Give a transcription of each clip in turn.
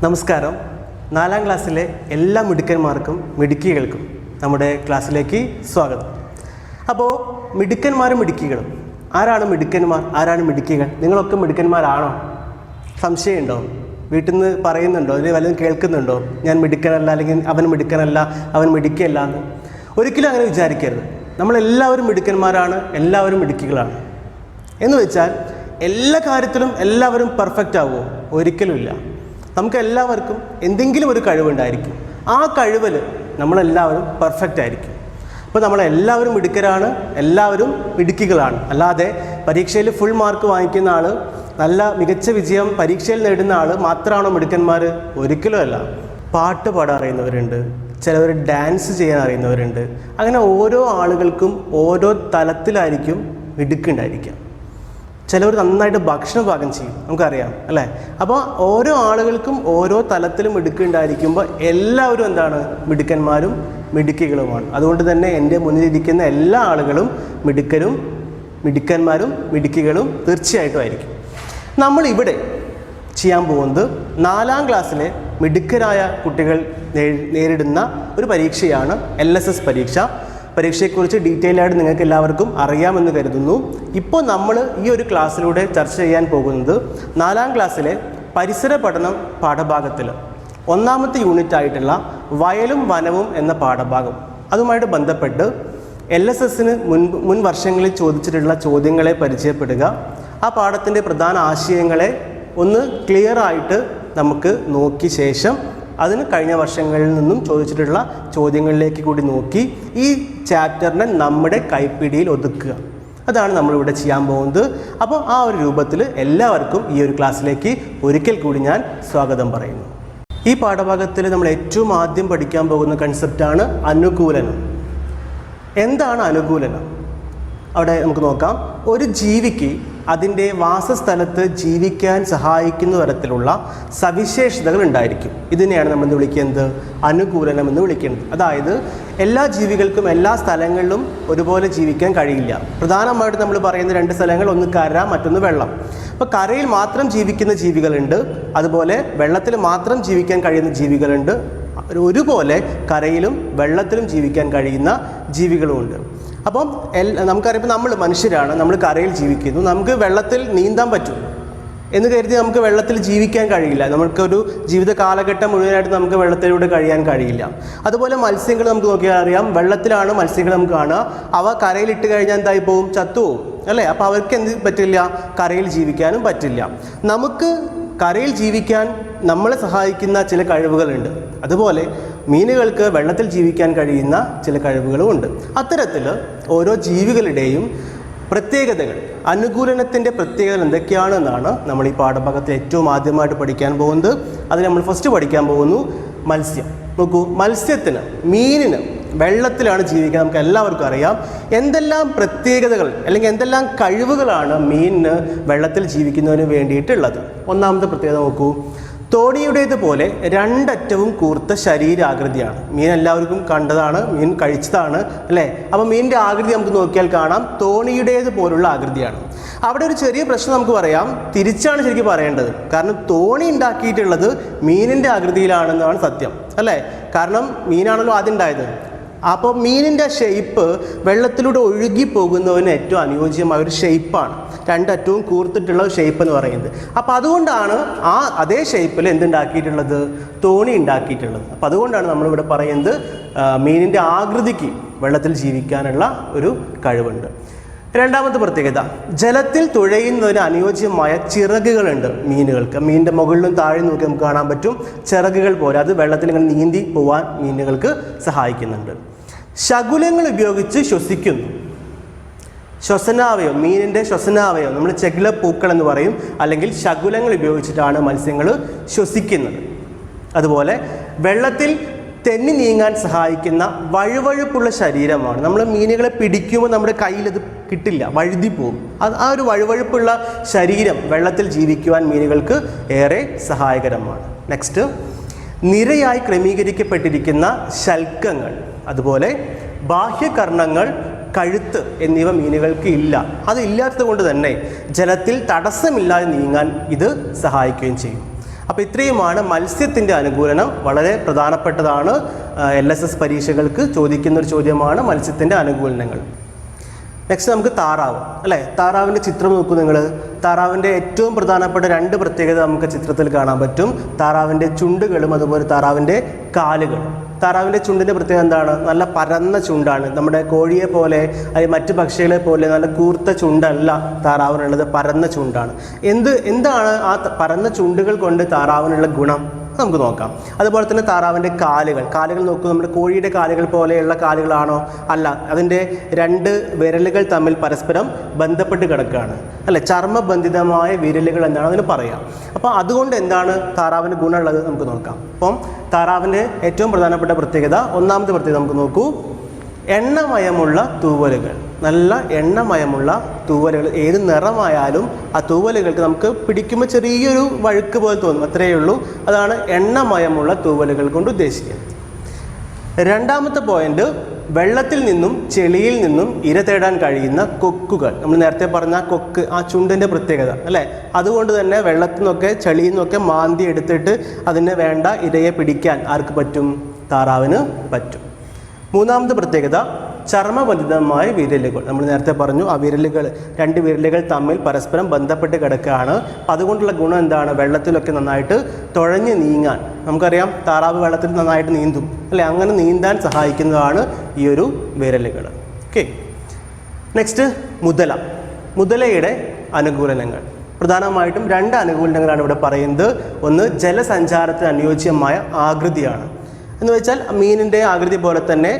നമസ്കാരം. 4ാം ക്ലാസ്സിലെ എല്ലാ മിടുക്കന്മാർക്കും മിടുക്കികൾക്കും നമ്മുടെ ക്ലാസ്സിലേക്ക് സ്വാഗതം. അപ്പോൾ മിടുക്കന്മാരും മിടുക്കികളും, ആരാണ് മിടുക്കന്മാർ, ആരാണ് മിടുക്കികൾ? നിങ്ങളൊക്കെ മിടുക്കന്മാരാണോ? സംശയമുണ്ടോ? വീട്ടിൽ നിന്ന് പറയുന്നുണ്ടോ, അല്ലെങ്കിൽ വല്ലതും കേൾക്കുന്നുണ്ടോ? ഞാൻ മിടുക്കനല്ല, അല്ലെങ്കിൽ അവൻ മിടുക്കനല്ല, അവൻ മിടുക്കിയല്ല എന്ന്. ഒരിക്കലും അങ്ങനെ വിചാരിക്കരുത്. നമ്മളെല്ലാവരും മിടുക്കന്മാരാണ്, എല്ലാവരും മിടുക്കികളാണ്. എന്ന് വെച്ചാൽ എല്ലാ കാര്യത്തിലും എല്ലാവരും പെർഫെക്റ്റ് ആവുമോ? ഒരിക്കലുമില്ല. നമുക്ക് എല്ലാവർക്കും എന്തെങ്കിലും ഒരു കഴിവുണ്ടായിരിക്കും. ആ കഴിവിൽ നമ്മളെല്ലാവരും പെർഫെക്റ്റ് ആയിരിക്കും. അപ്പോൾ നമ്മളെല്ലാവരും മിടുക്കരാണ്, എല്ലാവരും മിടുക്കികളാണ്. അല്ലാതെ പരീക്ഷയിൽ ഫുൾ മാർക്ക് വാങ്ങിക്കുന്ന ആൾ, നല്ല മികച്ച വിജയം പരീക്ഷയിൽ നേടുന്ന ആൾ മാത്രമാണോ മിടുക്കന്മാർ? ഒരിക്കലും അല്ല. പാട്ട് പാടാൻ അറിയുന്നവരുണ്ട്, ചിലവർ ഡാൻസ് ചെയ്യാൻ അറിയുന്നവരുണ്ട്. അങ്ങനെ ഓരോ ആളുകൾക്കും ഓരോ തലത്തിലായിരിക്കും മിടുക്കുണ്ടായിരിക്കുക. ചിലവർ നന്നായിട്ട് ഭക്ഷണം പാകം ചെയ്യും, നമുക്കറിയാം അല്ലേ? അപ്പോൾ ഓരോ ആളുകൾക്കും ഓരോ തലത്തിലും മിടുക്കുണ്ടായിരിക്കുമ്പോൾ എല്ലാവരും എന്താണ്? മിടുക്കന്മാരും മിടുക്കികളുമാണ്. അതുകൊണ്ട് തന്നെ എൻ്റെ മുന്നിലിരിക്കുന്ന എല്ലാ ആളുകളും മിടുക്കന്മാരും മിടുക്കികളും തീർച്ചയായിട്ടും ആയിരിക്കും. നമ്മളിവിടെ ചെയ്യാൻ പോകുന്നത് 4ാം ക്ലാസ്സിലെ മിടുക്കരായ കുട്ടികൾ നേരിടുന്ന ഒരു പരീക്ഷയാണ് LSS പരീക്ഷ. പരീക്ഷയെക്കുറിച്ച് ഡീറ്റെയിൽ ആയിട്ട് നിങ്ങൾക്ക് എല്ലാവർക്കും അറിയാമെന്ന് കരുതുന്നു. ഇപ്പോൾ നമ്മൾ ഈ ഒരു ക്ലാസ്സിലൂടെ ചർച്ച ചെയ്യാൻ പോകുന്നത് 4ാം ക്ലാസ്സിലെ പരിസര പഠനം പാഠഭാഗത്തിൽ 1ാമത്തെ യൂണിറ്റ് ആയിട്ടുള്ള വയലും വനവും എന്ന പാഠഭാഗം. അതുമായിട്ട് ബന്ധപ്പെട്ട് LSSന് മുൻ വർഷങ്ങളിൽ ചോദിച്ചിട്ടുള്ള ചോദ്യങ്ങളെ പരിചയപ്പെടുക, ആ പാഠത്തിൻ്റെ പ്രധാന ആശയങ്ങളെ ഒന്ന് ക്ലിയർ ആയിട്ട് നമുക്ക് നോക്കിയ ശേഷം അതിന് കഴിഞ്ഞ വർഷങ്ങളിൽ നിന്നും ചോദിച്ചിട്ടുള്ള ചോദ്യങ്ങളിലേക്ക് കൂടി നോക്കി ഈ ചാപ്റ്ററിനെ നമ്മുടെ കൈപ്പിടിയിൽ ഒതുക്കുക. അതാണ് നമ്മളിവിടെ ചെയ്യാൻ പോകുന്നത്. അപ്പോൾ ആ ഒരു രൂപത്തിൽ എല്ലാവർക്കും ഈ ഒരു ക്ലാസ്സിലേക്ക് ഒരിക്കൽ കൂടി ഞാൻ സ്വാഗതം പറയുന്നു. ഈ പാഠഭാഗത്തിൽ നമ്മൾ ഏറ്റവും ആദ്യം പഠിക്കാൻ പോകുന്ന കൺസെപ്റ്റാണ് അനുകൂലനം. എന്താണ് അനുകൂലനം? അവിടെ നമുക്ക് നോക്കാം. ഒരു ജീവിക്ക് അതിൻ്റെ വാസസ്ഥലത്ത് ജീവിക്കാൻ സഹായിക്കുന്ന തരത്തിലുള്ള സവിശേഷതകൾ ഉണ്ടായിരിക്കും. ഇതിനെയാണ് നമ്മൾ വിളിക്കുന്നത് അനുകൂലനം എന്ന് വിളിക്കുന്നത്. അതായത് എല്ലാ ജീവികൾക്കും എല്ലാ സ്ഥലങ്ങളിലും ഒരുപോലെ ജീവിക്കാൻ കഴിയില്ല. പ്രധാനമായിട്ട് നമ്മൾ പറയുന്ന 2 സ്ഥലങ്ങൾ, ഒന്ന് കര, മറ്റൊന്ന് വെള്ളം. അപ്പോൾ കരയിൽ മാത്രം ജീവിക്കുന്ന ജീവികളുണ്ട്, അതുപോലെ വെള്ളത്തിൽ മാത്രം ജീവിക്കാൻ കഴിയുന്ന ജീവികളുണ്ട്. ഒരുപോലെ കരയിലും വെള്ളത്തിലും ജീവിക്കാൻ കഴിയുന്ന ജീവികളുമുണ്ട്. അപ്പം നമുക്കറിയാം, നമ്മൾ മനുഷ്യരാണ്, നമ്മൾ കരയിൽ ജീവിക്കുന്നു. നമുക്ക് വെള്ളത്തിൽ നീന്താൻ പറ്റും എന്ന് കരുതി നമുക്ക് വെള്ളത്തിൽ ജീവിക്കാൻ കഴിയില്ല. നമുക്കൊരു ജീവിത കാലഘട്ടം മുഴുവനായിട്ട് നമുക്ക് വെള്ളത്തിലൂടെ കഴിയാൻ കഴിയില്ല. അതുപോലെ മത്സ്യങ്ങൾ നമുക്ക് നോക്കിയാൽ അറിയാം, വെള്ളത്തിലാണ് മത്സ്യങ്ങൾ നമുക്ക് കാണുക. അവ കരയിലിട്ട് കഴിഞ്ഞാൽ എന്തായി പോവും? ചത്തുപോകും അല്ലേ? അപ്പോൾ അവർക്ക് എന്ത് പറ്റില്ല? കരയിൽ ജീവിക്കാനും പറ്റില്ല. നമുക്ക് കരയിൽ ജീവിക്കാൻ നമ്മളെ സഹായിക്കുന്ന ചില കഴിവുകളുണ്ട്. അതുപോലെ മീനുകൾക്ക് വെള്ളത്തിൽ ജീവിക്കാൻ കഴിയുന്ന ചില കഴിവുകളും ഉണ്ട്. അത്തരത്തിൽ ഓരോ ജീവികളുടെയും പ്രത്യേകതകൾ, അനുകൂലനത്തിൻ്റെ പ്രത്യേകതകൾ എന്തൊക്കെയാണെന്നാണ് നമ്മൾ ഈ പാഠഭാഗത്തിൽ ഏറ്റവും ആദ്യമായിട്ട് പഠിക്കാൻ പോകുന്നത്. അത് നമ്മൾ ഫസ്റ്റ് പഠിക്കാൻ പോകുന്നു മത്സ്യം. നോക്കൂ, മത്സ്യത്തിന്, മീനിന് വെള്ളത്തിലാണ് ജീവിക്കുക. നമുക്ക് എല്ലാവർക്കും അറിയാം. എന്തെല്ലാം പ്രത്യേകതകൾ അല്ലെങ്കിൽ എന്തെല്ലാം കഴിവുകളാണ് മീനിന് വെള്ളത്തിൽ ജീവിക്കുന്നതിന് വേണ്ടിയിട്ടുള്ളത്? 1ാമത്തെ പ്രത്യേകത നോക്കൂ, തോണിയുടേതുപോലെ 2 അറ്റവും കൂർത്ത ശരീരാകൃതിയാണ്. മീൻ എല്ലാവർക്കും കണ്ടതാണ്, മീൻ കഴിച്ചതാണ് അല്ലേ? അപ്പോൾ മീനിൻ്റെ ആകൃതി നമുക്ക് നോക്കിയാൽ കാണാം, തോണിയുടേതുപോലുള്ള ആകൃതിയാണ്. അവിടെ ഒരു ചെറിയ പ്രശ്നം നമുക്ക് പറയാം, തിരിച്ചാണ് ശരിക്കും പറയേണ്ടത്. കാരണം തോണി ഉണ്ടാക്കിയിട്ടുള്ളത് മീനിൻ്റെ ആകൃതിയിലാണെന്നാണ് സത്യം അല്ലേ? കാരണം മീനാണല്ലോ ആദ്യം ഉണ്ടായത്. അപ്പോൾ മീനിൻ്റെ ഷേപ്പ് വെള്ളത്തിലൂടെ ഒഴുകി പോകുന്നതിന് ഏറ്റവും അനുയോജ്യമായ ഒരു ഷേപ്പാണ് 2 അറ്റവും കൂർത്തിട്ടുള്ള ഒരു ഷേപ്പ് എന്ന് പറയുന്നത്. അപ്പോൾ അതുകൊണ്ടാണ് അതേ ഷേപ്പിൽ എന്തുണ്ടാക്കിയിട്ടുള്ളത്? തോണി ഉണ്ടാക്കിയിട്ടുള്ളത്. അപ്പോൾ അതുകൊണ്ടാണ് നമ്മളിവിടെ പറയുന്നത് മീനിൻ്റെ ആകൃതിക്ക് വെള്ളത്തിൽ ജീവിക്കാനുള്ള ഒരു കഴിവുണ്ട്. 2ാമത്തെ പ്രത്യേകത, ജലത്തിൽ തുഴയുന്നതിന് അനുയോജ്യമായ ചിറകുകളുണ്ട് മീനുകൾക്ക്. മീനിൻ്റെ മുകളിലും താഴെ നോക്കി നമുക്ക് കാണാൻ പറ്റും ചിറകുകൾ പോലെ. അത് വെള്ളത്തിൽ ഇങ്ങനെ നീന്തി പോവാൻ മീനുകൾക്ക് സഹായിക്കുന്നുണ്ട്. ശകുലങ്ങൾ ഉപയോഗിച്ച് ശ്വസിക്കുന്നു. ശ്വസനാവയം, മീനിൻ്റെ ശ്വസനാവയം നമ്മൾ ചെകിളപ്പൂക്കൾ എന്ന് പറയും, അല്ലെങ്കിൽ ശകുലങ്ങൾ ഉപയോഗിച്ചിട്ടാണ് മത്സ്യങ്ങൾ ശ്വസിക്കുന്നത്. അതുപോലെ വെള്ളത്തിൽ തെന്നി നീങ്ങാൻ സഹായിക്കുന്ന വഴുവഴുപ്പുള്ള ശരീരമാണ്. നമ്മൾ മീനുകളെ പിടിക്കുമ്പോൾ നമ്മുടെ കയ്യിൽ അത് കിട്ടില്ല, വഴുതി പോകും. ആ ഒരു വഴുവഴുപ്പുള്ള ശരീരം വെള്ളത്തിൽ ജീവിക്കുവാൻ മീനുകൾക്ക് ഏറെ സഹായകരമാണ്. നെക്സ്റ്റ്, നിരയായി ക്രമീകരിക്കപ്പെട്ടിരിക്കുന്ന ശൽക്കങ്ങൾ, അതുപോലെ ബാഹ്യകർണങ്ങൾ, കഴുത്ത് എന്നിവ മീനുകൾക്ക് ഇല്ല. അതില്ലാത്തത് കൊണ്ട് തന്നെ ജലത്തിൽ തടസ്സമില്ലാതെ നീങ്ങാൻ ഇത് സഹായിക്കുകയും ചെയ്യും. അപ്പോൾ ഇത്രയുമാണ് മത്സ്യത്തിൻ്റെ അനുകൂലനം. വളരെ പ്രധാനപ്പെട്ടതാണ്. LSS പരീക്ഷകൾക്ക് ചോദിക്കുന്ന ഒരു ചോദ്യമാണ് മത്സ്യത്തിൻ്റെ അനുകൂലനങ്ങൾ. നെക്സ്റ്റ് നമുക്ക് താറാവ് അല്ലേ. താറാവിൻ്റെ ചിത്രം നോക്കൂ നിങ്ങൾ. താറാവിൻ്റെ ഏറ്റവും പ്രധാനപ്പെട്ട 2 പ്രത്യേകത നമുക്ക് ചിത്രത്തിൽ കാണാൻ പറ്റും. താറാവിൻ്റെ ചുണ്ടുകളും അതുപോലെ താറാവിൻ്റെ കാലുകളും. താറാവിൻ്റെ ചുണ്ടിൻ്റെ പ്രത്യേകത എന്താണ്? നല്ല പരന്ന ചുണ്ടാണ്. നമ്മുടെ കോഴിയെ പോലെ അല്ലെങ്കിൽ മറ്റ് പക്ഷികളെ പോലെ നല്ല കൂർത്ത ചുണ്ടല്ല താറാവിനുള്ളത്, പരന്ന ചുണ്ടാണ്. എന്താണ് ആ പരന്ന ചുണ്ടുകൾ കൊണ്ട് താറാവിനുള്ള ഗുണം നമുക്ക് നോക്കാം. അതുപോലെ തന്നെ താറാവിൻ്റെ കാലുകൾ നോക്കൂ. നമ്മുടെ കോഴിയുടെ കാലുകൾ പോലെയുള്ള കാലുകളാണോ? അല്ല, അതിൻ്റെ 2 വിരലുകൾ തമ്മിൽ പരസ്പരം ബന്ധപ്പെട്ട് കിടക്കുകയാണ് അല്ലെ. ചർമ്മബന്ധിതമായ വിരലുകൾ എന്നാണ് അതിന് പറയാം. അപ്പോൾ അതുകൊണ്ട് എന്താണ് താറാവിന് ഗുണമുള്ളത് നമുക്ക് നോക്കാം. അപ്പം താറാവിൻ്റെ ഏറ്റവും പ്രധാനപ്പെട്ട പ്രത്യേകത, ഒന്നാമത്തെ പ്രത്യേകത നമുക്ക് നോക്കൂ. എണ്ണമയമുള്ള തൂവലുകൾ. നല്ല എണ്ണമയമുള്ള തൂവലുകൾ. ഏത് നിറമായാലും ആ തൂവലുകൾക്ക് നമുക്ക് പിടിക്കുമ്പോൾ ചെറിയൊരു വഴുക്ക് പോലെ തോന്നും, അത്രയേ ഉള്ളൂ. അതാണ് എണ്ണമയമുള്ള തൂവലുകൾ കൊണ്ട് ഉദ്ദേശിക്കുന്നത്. രണ്ടാമത്തെ പോയിന്റ്, വെള്ളത്തിൽ നിന്നും ചെളിയിൽ നിന്നും ഇര തേടാൻ കഴിയുന്ന കൊക്കുകൾ. നമ്മൾ നേരത്തെ പറഞ്ഞ കൊക്ക്, ആ ചുണ്ടിൻ്റെ പ്രത്യേകത അല്ലേ. അതുകൊണ്ട് തന്നെ വെള്ളത്തിൽ നിന്നൊക്കെ ചെളിയിൽ നിന്നൊക്കെ മാന്തി എടുത്തിട്ട് അതിന് വേണ്ട ഇരയെ പിടിക്കാൻ ആർക്ക് പറ്റും? താറാവിന് പറ്റും. മൂന്നാമത്തെ പ്രത്യേകത, ചർമ്മബന്ധിതമായ വിരലുകൾ. നമ്മൾ നേരത്തെ പറഞ്ഞു ആ വിരലുകൾ, 2 വിരലുകൾ തമ്മിൽ പരസ്പരം ബന്ധപ്പെട്ട് കിടക്കുകയാണ്. അതുകൊണ്ടുള്ള ഗുണം എന്താണ്? വെള്ളത്തിലൊക്കെ നന്നായിട്ട് തുഴഞ്ഞ് നീങ്ങാൻ. നമുക്കറിയാം താറാവ് വെള്ളത്തിൽ നന്നായിട്ട് നീന്തും അല്ലേ. അങ്ങനെ നീന്താൻ സഹായിക്കുന്നതാണ് ഈ ഒരു വിരലുകൾ. ഓക്കെ. നെക്സ്റ്റ് മുതലയുടെ അനുകൂലനങ്ങൾ. പ്രധാനമായിട്ടും 2 അനുകൂലനങ്ങളാണ് ഇവിടെ പറയുന്നത്. ഒന്ന്, ജലസഞ്ചാരത്തിന് അനുയോജ്യമായ ആകൃതിയാണ്. എന്ന് വെച്ചാൽ മീനിൻ്റെ ആകൃതി പോലെ തന്നെ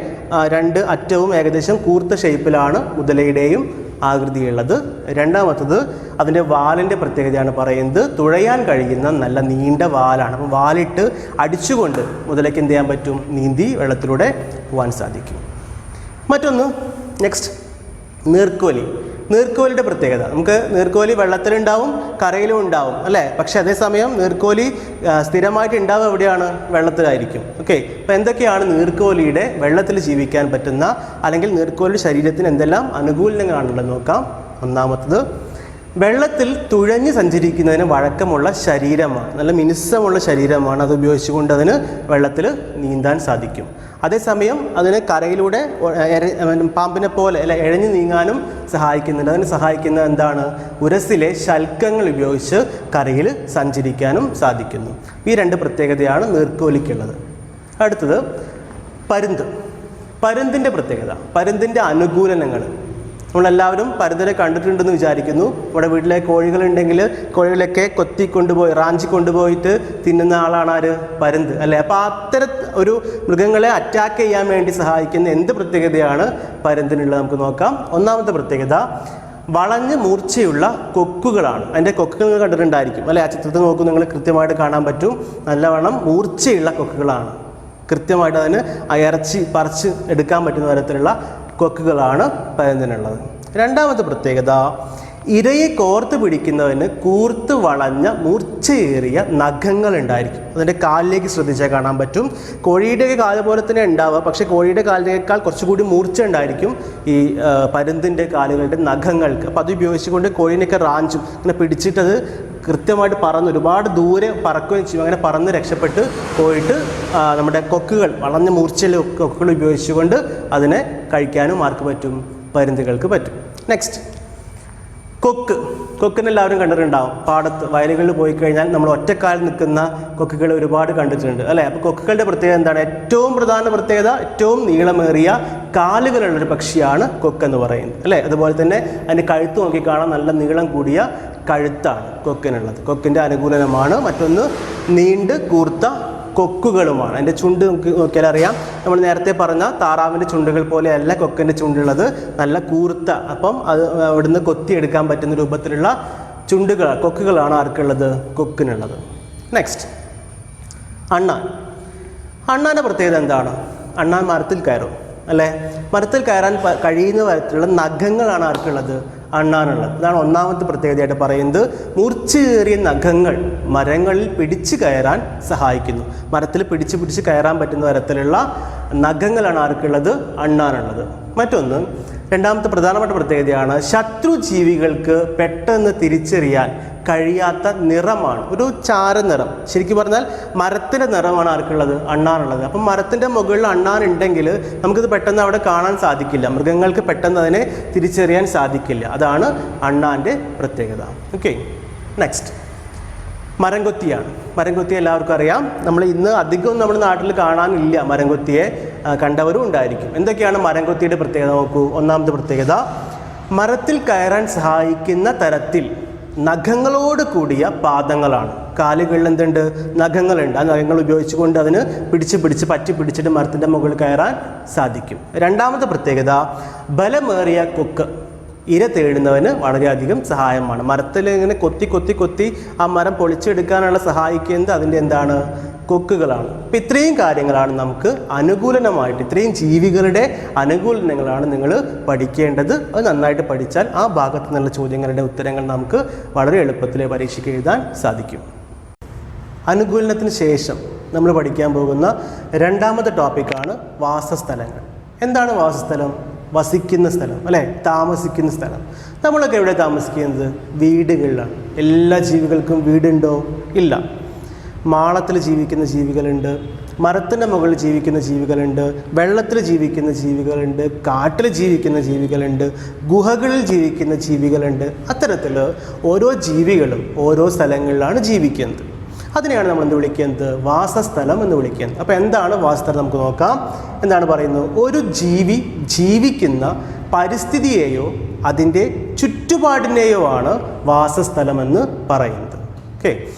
2 അറ്റവും ഏകദേശം കൂർത്ത ഷേപ്പിലാണ് മുതലയുടെയും ആകൃതിയുള്ളത്. രണ്ടാമത്തത്, അതിൻ്റെ വാലിൻ്റെ പ്രത്യേകതയാണ് പറയുന്നത്. തുഴയാൻ കഴിയുന്ന നല്ല നീണ്ട വാലാണ്. അപ്പം വാലിട്ട് അടിച്ചുകൊണ്ട് മുതലയ്ക്ക് എന്ത് ചെയ്യാൻ പറ്റും? നീന്തി വെള്ളത്തിലൂടെ പോകാൻ സാധിക്കും. മറ്റൊന്ന്, നെക്സ്റ്റ്, നീർക്കോലിയുടെ പ്രത്യേകത. നമുക്ക് നീർക്കോലി വെള്ളത്തിലുണ്ടാവും, കരയിലും ഉണ്ടാവും അല്ലേ. പക്ഷെ അതേസമയം നീർക്കോലി സ്ഥിരമായിട്ട് ഉണ്ടാവുക എവിടെയാണ്? വെള്ളത്തിലായിരിക്കും. ഓക്കെ. അപ്പോൾ എന്തൊക്കെയാണ് നീർക്കോലിയുടെ വെള്ളത്തിൽ ജീവിക്കാൻ പറ്റുന്ന, അല്ലെങ്കിൽ നീർക്കോലിയുടെ ശരീരത്തിന് എന്തെല്ലാം അനുകൂലനങ്ങളാണുള്ളത് നോക്കാം. ഒന്നാമത്തത്, വെള്ളത്തിൽ തുഴഞ്ഞ് സഞ്ചരിക്കുന്നതിന് വഴക്കമുള്ള ശരീരമാണ്. നല്ല മിനുസമുള്ള ശരീരമാണ്. അത് ഉപയോഗിച്ചുകൊണ്ട് അതിന് വെള്ളത്തിൽ നീന്താൻ സാധിക്കും. അതേസമയം അതിന് കരയിലൂടെ പാമ്പിനെ പോലെ അല്ല ഇഴഞ്ഞു നീങ്ങാനും സഹായിക്കുന്നുണ്ട്. അതിന് സഹായിക്കുന്നത് എന്താണ്? ഉരസിലെ ശൽക്കങ്ങൾ ഉപയോഗിച്ച് കരയിൽ സഞ്ചരിക്കാനും സാധിക്കുന്നു. ഈ 2 പ്രത്യേകതയാണ് നീർക്കോലിക്കുള്ളത്. അടുത്തത് പരുന്തിൻ്റെ പ്രത്യേകത, പരുന്തിൻ്റെ അനുകൂലനങ്ങൾ. നമ്മളെല്ലാവരും പരുന്തിനെ കണ്ടിട്ടുണ്ടെന്ന് വിചാരിക്കുന്നു. നമ്മുടെ വീട്ടിലെ കോഴികളുണ്ടെങ്കിൽ കോഴികളൊക്കെ റാഞ്ചി കൊണ്ടുപോയിട്ട് തിന്നുന്ന ആളാണ് ആര്? പരുന്ത് അല്ലേ. അപ്പോൾ അത്തരം ഒരു മൃഗങ്ങളെ അറ്റാക്ക് ചെയ്യാൻ വേണ്ടി സഹായിക്കുന്ന എന്ത് പ്രത്യേകതയാണ് പരുന്തിനുള്ളത് നമുക്ക് നോക്കാം. ഒന്നാമത്തെ പ്രത്യേകത, വളഞ്ഞ് മൂർച്ചയുള്ള കൊക്കുകളാണ്. അതിൻ്റെ കൊക്കുകൾ നിങ്ങൾ കണ്ടിട്ടുണ്ടായിരിക്കും അല്ലേ. ആ ചിത്രത്തിൽ നോക്കും നിങ്ങൾ, കൃത്യമായിട്ട് കാണാൻ പറ്റും. നല്ലവണ്ണം മൂർച്ചയുള്ള കൊക്കുകളാണ്. കൃത്യമായിട്ട് അതിന് ഇറച്ചി പറിച്ച് എടുക്കാൻ പറ്റുന്ന തരത്തിലുള്ള കൊക്കുകളാണ് പരുന്തിനുള്ളത്. രണ്ടാമത്തെ പ്രത്യേകത, ഇരയെ കോർത്ത് പിടിക്കുന്നതിന് കൂർത്ത് വളഞ്ഞ മൂർച്ചയേറിയ നഖങ്ങൾ ഉണ്ടായിരിക്കും. അതിൻ്റെ കാലിലേക്ക് ശ്രദ്ധിച്ചാൽ കാണാൻ പറ്റും. കോഴിയുടെ കാല് പോലെ തന്നെ ഉണ്ടാവുക, പക്ഷേ കോഴിയുടെ കാലിനേക്കാൾ കുറച്ചുകൂടി മൂർച്ച ഉണ്ടായിരിക്കും ഈ പരുന്തിൻ്റെ കാലുകളുടെ നഖങ്ങൾക്ക്. അപ്പോൾ അത് ഉപയോഗിച്ചുകൊണ്ട് കോഴീനെയൊക്കെ റാഞ്ചും അങ്ങനെ പിടിച്ചിട്ടത് കൃത്യമായിട്ട് ഒരുപാട് ദൂരെ പറക്കുകയും ചെയ്യും. അങ്ങനെ പറന്ന് രക്ഷപ്പെട്ട് പോയിട്ട് നമ്മുടെ കൊക്കുകൾ, വളഞ്ഞ മൂർച്ചയിലെ കൊക്കുകൾ ഉപയോഗിച്ചുകൊണ്ട് അതിനെ കഴിക്കാനും ആർക്ക് പറ്റും? പരുന്തുകൾക്ക് പറ്റും. നെക്സ്റ്റ്, കൊക്കിനെ എല്ലാവരും കണ്ടിട്ടുണ്ടാവും. പാടത്ത് വയലുകളിൽ പോയി കഴിഞ്ഞാൽ നമ്മൾ ഒറ്റക്കാലിൽ നിൽക്കുന്ന കൊക്കുകൾ ഒരുപാട് കണ്ടിട്ടുണ്ട് അല്ലേ. അപ്പോൾ കൊക്കുകളുടെ പ്രത്യേകത എന്താണ്? ഏറ്റവും പ്രധാന പ്രത്യേകത, ഏറ്റവും നീളമേറിയ കാലുകളുള്ളൊരു പക്ഷിയാണ് കൊക്കെന്ന് പറയുന്നത് അല്ലേ. അതുപോലെ തന്നെ അതിൻ്റെ കഴുത്ത് നോക്കിക്കാണാൻ നല്ല നീളം കൂടിയ കഴുത്താണ് കൊക്കിനുള്ളത്. കൊക്കിൻ്റെ അനുകൂലനമാണ്. മറ്റൊന്ന്, നീണ്ട് കൂർത്ത കൊക്കുകളുമാണ്. അതിൻ്റെ ചുണ്ട് നമുക്ക് നോക്കിയാൽ അറിയാം. നമ്മൾ നേരത്തെ പറഞ്ഞ താറാവിൻ്റെ ചുണ്ടുകൾ പോലെയല്ല കൊക്കിൻ്റെ ചുണ്ടുള്ളത്, നല്ല കൂർത്ത, അപ്പം അത് അവിടുന്ന് കൊത്തിയെടുക്കാൻ പറ്റുന്ന രൂപത്തിലുള്ള കൊക്കുകളാണ് ആർക്കുള്ളത്? കൊക്കിനുള്ളത്. നെക്സ്റ്റ്, അണ്ണാൻ്റെ പ്രത്യേകത എന്താണ്? അണ്ണാൻ മരത്തിൽ കയറും അല്ലേ. മരത്തിൽ കയറാൻ കഴിയുന്ന തരത്തിലുള്ള നഖങ്ങളാണ് ആർക്കുള്ളത്? അണ്ണാനുള്ളത്. അതാണ് ഒന്നാമത്തെ പ്രത്യേകതയായിട്ട് പറയുന്നത്. മൂർച്ചയേറിയ നഖങ്ങൾ മരങ്ങളിൽ പിടിച്ചു കയറാൻ സഹായിക്കുന്നു. മരത്തിൽ പിടിച്ച് കയറാൻ പറ്റുന്ന തരത്തിലുള്ള നഖങ്ങളാണ് ആർക്കുള്ളത്? അണ്ണാനുള്ളത്. മറ്റൊന്ന്, രണ്ടാമത്തെ പ്രധാനപ്പെട്ട പ്രത്യേകതയാണ്, ശത്രുജീവികൾക്ക് പെട്ടെന്ന് തിരിച്ചറിയാൻ കഴിയാത്ത നിറമാണ്, ഒരു ചാര നിറം. ശരിക്കും പറഞ്ഞാൽ മരത്തിൻ്റെ നിറമാണ് ആർക്കുള്ളത്? അണ്ണാനുള്ളത്. അപ്പം മരത്തിൻ്റെ മുകളിൽ അണ്ണാനുണ്ടെങ്കിൽ നമുക്കിത് പെട്ടെന്ന് അവിടെ കാണാൻ സാധിക്കില്ല, മൃഗങ്ങൾക്ക് പെട്ടെന്ന് അതിനെ തിരിച്ചറിയാൻ സാധിക്കില്ല. അതാണ് അണ്ണാൻ്റെ പ്രത്യേകത. Okay, next മരംകൊത്തിയാണ്. മരംകൊത്തി എല്ലാവർക്കും അറിയാം. നമ്മൾ ഇന്ന് അധികവും നമ്മുടെ നാട്ടിൽ കാണാനില്ല. മരംകൊത്തിയെ കണ്ടവരും ഉണ്ടായിരിക്കും. എന്തൊക്കെയാണ് മരംകൊത്തിയുടെ പ്രത്യേകത നോക്കൂ. ഒന്നാമത്തെ പ്രത്യേകത, മരത്തിൽ കയറാൻ സഹായിക്കുന്ന തരത്തിൽ നഖങ്ങളോട് കൂടിയ പാദങ്ങളാണ്. കാലുകളിൽ എന്തുണ്ട്? നഖങ്ങളുണ്ട്. ആ നഖങ്ങൾ ഉപയോഗിച്ചുകൊണ്ട് അതിന് പിടിച്ച് പറ്റി പിടിച്ചിട്ട് മരത്തിൻ്റെ മുകളിൽ കയറാൻ സാധിക്കും. രണ്ടാമത്തെ പ്രത്യേകത, ബലമേറിയ കൊക്ക് ഇര തേടുന്നവന് വളരെയധികം സഹായമാണ്. മരത്തിൽ ഇങ്ങനെ കൊത്തി ആ മരം പൊളിച്ചെടുക്കാനുള്ള സഹായിക്കുന്നത് അതിൻ്റെ എന്താണ്? കൊക്കുകളാണ്. അപ്പം ഇത്രയും കാര്യങ്ങളാണ് നമുക്ക് അനുകൂലനമായിട്ട്, ഇത്രയും ജീവികളുടെ അനുകൂലനങ്ങളാണ് നിങ്ങൾ പഠിക്കേണ്ടത്. അത് നന്നായിട്ട് പഠിച്ചാൽ ആ ഭാഗത്തു നിന്നുള്ള ചോദ്യങ്ങളുടെ ഉത്തരങ്ങൾ നമുക്ക് വളരെ എളുപ്പത്തിൽ പരീക്ഷയ്ക്ക് എഴുതാൻ സാധിക്കും. അനുകൂലനത്തിന് ശേഷം നമ്മൾ പഠിക്കാൻ പോകുന്ന രണ്ടാമത്തെ ടോപ്പിക്കാണ് വാസസ്ഥലങ്ങൾ. എന്താണ് വാസസ്ഥലം? വസിക്കുന്ന സ്ഥലം, അല്ലേ? താമസിക്കുന്ന സ്ഥലം. നമ്മളൊക്കെ എവിടെ താമസിക്കുന്നത്? വീടുകളിലാണ്. എല്ലാ ജീവികൾക്കും വീടുണ്ടോ? ഇല്ല. മാളത്തിൽ ജീവിക്കുന്ന ജീവികളുണ്ട്, മരത്തിൻ്റെ മുകളിൽ ജീവിക്കുന്ന ജീവികളുണ്ട്, വെള്ളത്തിൽ ജീവിക്കുന്ന ജീവികളുണ്ട്, കാട്ടിൽ ജീവിക്കുന്ന ജീവികളുണ്ട്, ഗുഹകളിൽ ജീവിക്കുന്ന ജീവികളുണ്ട്. അത്തരത്തിൽ ഓരോ ജീവികളും ഓരോ സ്ഥലങ്ങളിലാണ് ജീവിക്കുന്നത്. അതിനെയാണ് നമ്മൾ എന്ത് വിളിക്കുന്നത്? വാസസ്ഥലം എന്ന് വിളിക്കുന്നത്. അപ്പോൾ എന്താണ് വാസസ്ഥലം? നമുക്ക് നോക്കാം. എന്താണ് പറയുന്നത്? ഒരു ജീവി ജീവിക്കുന്ന പരിസ്ഥിതിയെയോ അതിൻ്റെ ചുറ്റുപാടിനെയോ ആണ് വാസസ്ഥലമെന്ന് പറയുന്നത്. ഓക്കെ,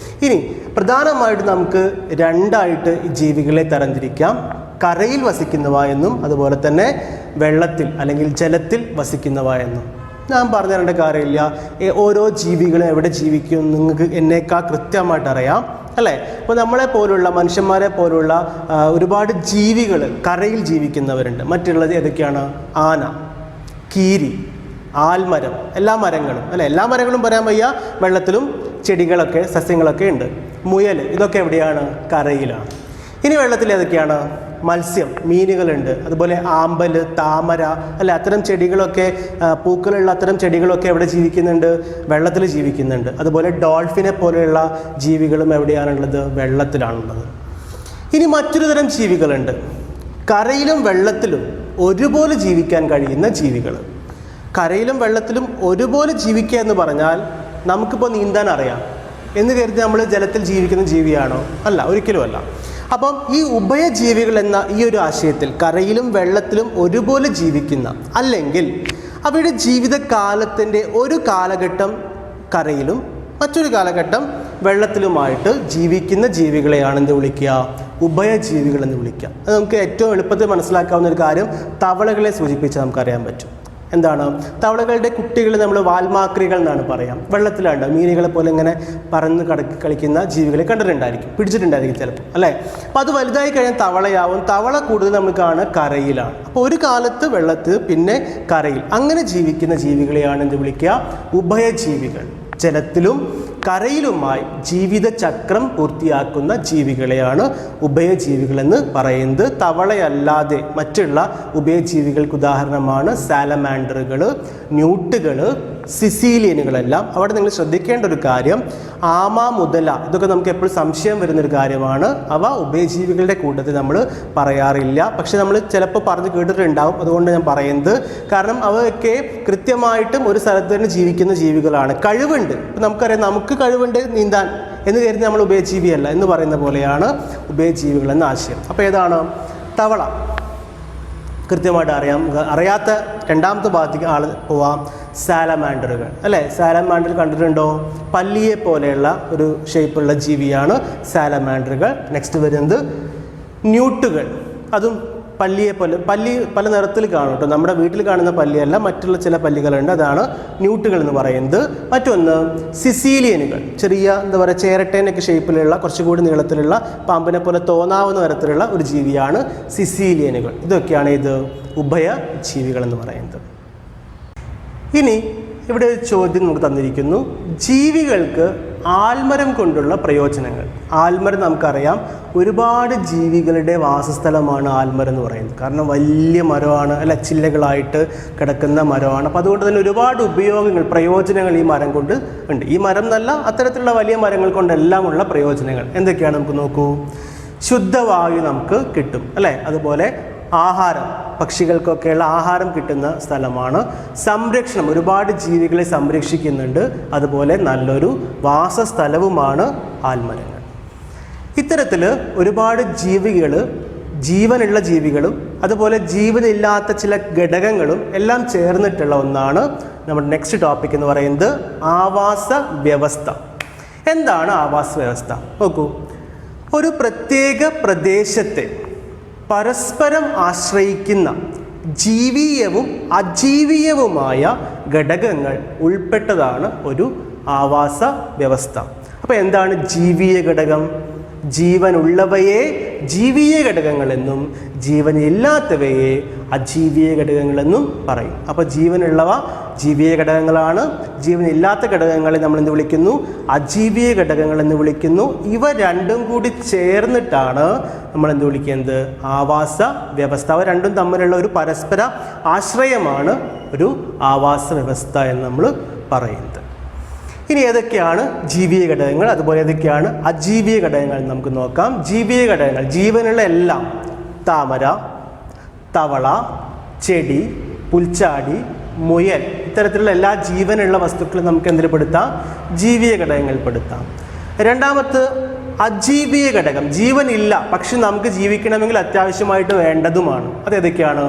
ഇനി പ്രധാനമായിട്ട് നമുക്ക് രണ്ടായിട്ട് ഈ ജീവികളെ തരംതിരിക്കാം. കരയിൽ വസിക്കുന്നവ എന്നും അതുപോലെ തന്നെ വെള്ളത്തിൽ അല്ലെങ്കിൽ ജലത്തിൽ വസിക്കുന്നവ എന്നും. ഞാൻ പറഞ്ഞു തരേണ്ട കാര്യമില്ല. ഓരോ ജീവികളും എവിടെ ജീവിക്കും നിങ്ങൾക്ക് എന്നേക്കാൾ കൃത്യമായിട്ട് അറിയാം, അല്ലേ? അപ്പോൾ നമ്മളെ പോലുള്ള മനുഷ്യന്മാരെ പോലുള്ള ഒരുപാട് ജീവികൾ കരയിൽ ജീവിക്കുന്നവരുണ്ട്. മറ്റുള്ളത് ഏതൊക്കെയാണ്? ആന, കീരി, ആൽമരം, എല്ലാ മരങ്ങളും, അല്ലേ? എല്ലാ മരങ്ങളും പറയാൻ വയ്യ. വെള്ളത്തിലും ചെടികളൊക്കെ സസ്യങ്ങളൊക്കെ ഉണ്ട്. മുയൽ, ഇതൊക്കെ എവിടെയാണ്? കരയിലാണ്. ഇനി വെള്ളത്തിൽ ഏതൊക്കെയാണ്? മത്സ്യം, മീനുകളുണ്ട്. അതുപോലെ ആമ്പൽ, താമര, അല്ലെ? അത്തരം ചെടികളൊക്കെ, പൂക്കളുള്ള അത്തരം ചെടികളൊക്കെ എവിടെ ജീവിക്കുന്നുണ്ട്? വെള്ളത്തിൽ ജീവിക്കുന്നുണ്ട്. അതുപോലെ ഡോൾഫിനെ പോലെയുള്ള ജീവികളും എവിടെയാണുള്ളത്? വെള്ളത്തിലാണുള്ളത്. ഇനി മറ്റൊരു തരം ജീവികളുണ്ട്, കരയിലും വെള്ളത്തിലും ഒരുപോലെ ജീവിക്കാൻ കഴിയുന്ന ജീവികൾ. കരയിലും വെള്ളത്തിലും ഒരുപോലെ ജീവിക്കുക എന്ന് പറഞ്ഞാൽ നമുക്കിപ്പോൾ നീന്താൻ അറിയാം എന്ന് കരുതി നമ്മൾ ജലത്തിൽ ജീവിക്കുന്ന ജീവിയാണോ? അല്ല, ഒരിക്കലും അല്ല. അപ്പം ഈ ഉഭയജീവികൾ എന്ന ഈ ഒരു ആശയത്തിൽ കരയിലും വെള്ളത്തിലും ഒരുപോലെ ജീവിക്കുന്ന, അല്ലെങ്കിൽ അവയുടെ ജീവിതകാലത്തിൻ്റെ ഒരു കാലഘട്ടം കരയിലും മറ്റൊരു കാലഘട്ടം വെള്ളത്തിലുമായിട്ട് ജീവിക്കുന്ന ജീവികളെയാണ് എന്ത് വിളിക്കുക? ഉഭയജീവികൾ എന്ന് വിളിക്കുക. അത് നമുക്ക് ഏറ്റവും എളുപ്പത്തിൽ മനസ്സിലാക്കാവുന്ന ഒരു കാര്യം തവളകളെ സൂചിപ്പിച്ച് നമുക്കറിയാൻ പറ്റും. എന്താണ്? തവളകളുടെ കുട്ടികൾ നമ്മൾ വാൽമാക്രികൾ എന്നാണ് പറയാം. വെള്ളത്തിലുണ്ട്. മീനുകളെ പോലെ ഇങ്ങനെ പറന്ന് കളിക്കുന്ന ജീവികളെ കണ്ടിട്ടുണ്ടായിരിക്കും, പിടിച്ചിട്ടുണ്ടായിരിക്കും ചിലപ്പോൾ, അല്ലേ? അപ്പോൾ അത് വലുതായി കഴിഞ്ഞാൽ തവളയാവും. തവള കൂടുതൽ നമ്മൾ കാണുക കരയിലാണ്. അപ്പോൾ ഒരു കാലത്ത് വെള്ളത്തിൽ, പിന്നെ കരയിൽ, അങ്ങനെ ജീവിക്കുന്ന ജീവികളെയാണ് എന്ത് വിളിക്കുക? ഉഭയജീവികൾ. ജലത്തിലും കരയിലുമായി ജീവിതചക്രം പൂർത്തിയാക്കുന്ന ജീവികളെയാണ് ഉഭയജീവികളെന്ന് പറയുന്നത്. തവളയല്ലാതെ മറ്റുള്ള ഉഭയജീവികൾക്ക് ഉദാഹരണമാണ് സാലമാൻഡറുകൾ, ന്യൂട്ടുകൾ, സിസീലിയനുകളെല്ലാം. അവിടെ നിങ്ങൾ ശ്രദ്ധിക്കേണ്ട ഒരു കാര്യം, ആമ, മുതല, ഇതൊക്കെ നമുക്ക് എപ്പോഴും സംശയം വരുന്നൊരു കാര്യമാണ്. അവ ഉഭയജീവികളുടെ കൂട്ടത്തിൽ നമ്മൾ പറയാറില്ല. പക്ഷെ നമ്മൾ ചിലപ്പോൾ പറഞ്ഞ് കേട്ടിട്ടുണ്ടാവും. അതുകൊണ്ട് ഞാൻ പറയുന്നത്, കാരണം അവയൊക്കെ കൃത്യമായിട്ടും ഒരു സ്ഥലത്ത് തന്നെ ജീവിക്കുന്ന ജീവികളാണ്. കഴിവുണ്ട്. ഇപ്പം നമുക്കറിയാം, നമുക്ക് കഴിവുണ്ട് നീന്താൻ എന്ന് കരുതി നമ്മൾ ഉഭയജീവിയല്ല എന്ന് പറയുന്ന പോലെയാണ് ഉഭയജീവികൾ എന്ന ആശയം. അപ്പോൾ ഏതാണ്? തവള കൃത്യമായിട്ട് അറിയാം. അറിയാത്ത രണ്ടാമത്തെ ഭാഗത്തേക്ക് ആൾ പോവാം. സാലമാൻഡറുകൾ, അല്ലേ? സാലമാൻഡർ കണ്ടിട്ടുണ്ടോ? പല്ലിയെ പോലെയുള്ള ഒരു ഷേപ്പുള്ള ജീവിയാണ് സാലമാൻഡറുകൾ. നെക്സ്റ്റ് വരുന്നത് ന്യൂട്ടുകൾ. അതും പല്ലിയെ പോലെ, പല്ലി പല നിറത്തിൽ കാണും കേട്ടോ. നമ്മുടെ വീട്ടിൽ കാണുന്ന പല്ലിയല്ല, മറ്റുള്ള ചില പല്ലികളുണ്ട്. അതാണ് ന്യൂട്ടുകൾ എന്ന് പറയുന്നത്. മറ്റൊന്ന് സിസീലിയനുകൾ. ചെറിയ എന്താ പറയുക, ചേരട്ടേനൊക്കെ ഷേപ്പിലുള്ള, കുറച്ചുകൂടി നീളത്തിലുള്ള, പാമ്പിനെ പോലെ തോന്നാവുന്ന തരത്തിലുള്ള ഒരു ജീവിയാണ് സിസീലിയനുകൾ. ഇതൊക്കെയാണ് ഇത് ഉഭയജീവികൾ എന്ന് പറയുന്നത്. ഇനി ഇവിടെ ഒരു ചോദ്യം നമുക്ക് തന്നിരിക്കുന്നു. ജീവികൾക്ക് ആൽമരം കൊണ്ടുള്ള പ്രയോജനങ്ങൾ. ആൽമരം നമുക്കറിയാം ഒരുപാട് ജീവികളുടെ വാസസ്ഥലമാണ് ആൽമരം എന്ന് പറയുന്നത്. കാരണം വലിയ മരമാണ്, അല്ല ചില്ലകളായിട്ട് കിടക്കുന്ന മരമാണ്. അപ്പോൾ അതുകൊണ്ട് തന്നെ ഒരുപാട് ഉപയോഗങ്ങൾ, പ്രയോജനങ്ങൾ ഈ മരം കൊണ്ട് ഉണ്ട്. ഈ മരം എന്നല്ല, അത്തരത്തിലുള്ള വലിയ മരങ്ങൾ കൊണ്ടെല്ലാം ഉള്ള പ്രയോജനങ്ങൾ എന്തൊക്കെയാണ് നമുക്ക് നോക്കൂ. ശുദ്ധവായു നമുക്ക് കിട്ടും, അല്ലേ? അതുപോലെ ആഹാരം, പക്ഷികൾക്കൊക്കെയുള്ള ആഹാരം കിട്ടുന്ന സ്ഥലമാണ്. സംരക്ഷണം, ഒരുപാട് ജീവികളെ സംരക്ഷിക്കുന്നുണ്ട്. അതുപോലെ നല്ലൊരു വാസസ്ഥലവുമാണ് ആൽമരങ്ങൾ. ഇത്തരത്തിൽ ഒരുപാട് ജീവികൾ, ജീവനുള്ള ജീവികളും അതുപോലെ ജീവനില്ലാത്ത ചില ഘടകങ്ങളും എല്ലാം ചേർന്നിട്ടുള്ള ഒന്നാണ് നമ്മുടെ നെക്സ്റ്റ് ടോപ്പിക് എന്ന് പറയുന്നത് ആവാസ വ്യവസ്ഥ. എന്താണ് ആവാസ വ്യവസ്ഥ? നോക്കൂ, ഒരു പ്രത്യേക പ്രദേശത്തെ പരസ്പരം ആശ്രയിക്കുന്ന ജീവിയവും അജീവീയവുമായ ഘടകങ്ങൾ ഉൾപ്പെട്ടതാണ് ഒരു ആവാസ വ്യവസ്ഥ. അപ്പോൾ എന്താണ് ജീവിയ ഘടകം? ജീവനുള്ളവയെ ജീവീയ ഘടകങ്ങളെന്നും ജീവനില്ലാത്തവയെ അജീവീയ ഘടകങ്ങളെന്നും പറയും. അപ്പോൾ ജീവനുള്ളവ ജീവീയ ഘടകങ്ങളാണ്, ജീവനില്ലാത്ത ഘടകങ്ങളെ നമ്മൾ എന്ത് വിളിക്കുന്നു? അജീവീയ ഘടകങ്ങൾ എന്ന് വിളിക്കുന്നു. ഇവ രണ്ടും കൂടി ചേർന്നിട്ടാണ് നമ്മൾ എന്ത് വിളിക്കുന്നത്? ആവാസ വ്യവസ്ഥ. അവ രണ്ടും തമ്മിലുള്ള ഒരു പരസ്പര ആശ്രയമാണ് ഒരു ആവാസ വ്യവസ്ഥ എന്ന് നമ്മൾ പറയുന്നത്. ഇനി ഏതൊക്കെയാണ് ജീവിയ ഘടകങ്ങൾ, അതുപോലെ ഏതൊക്കെയാണ് അജീവീയ ഘടകങ്ങൾ നമുക്ക് നോക്കാം. ജീവിയ ഘടകങ്ങൾ, ജീവനുള്ള എല്ലാം, താമര, തവള, ചെടി, പുൽച്ചാടി, മുയൽ, ഇത്തരത്തിലുള്ള എല്ലാ ജീവനുള്ള വസ്തുക്കളും നമുക്ക് എന്തിൽ പെടുത്താം? ജീവിയ ഘടകങ്ങളിൽ പെടുത്താം. രണ്ടാമത് അജീവീയ ഘടകം, ജീവനില്ല പക്ഷെ നമുക്ക് ജീവിക്കണമെങ്കിൽ അത്യാവശ്യമായിട്ട് വേണ്ടതുമാണ്. അത് ഏതൊക്കെയാണ്?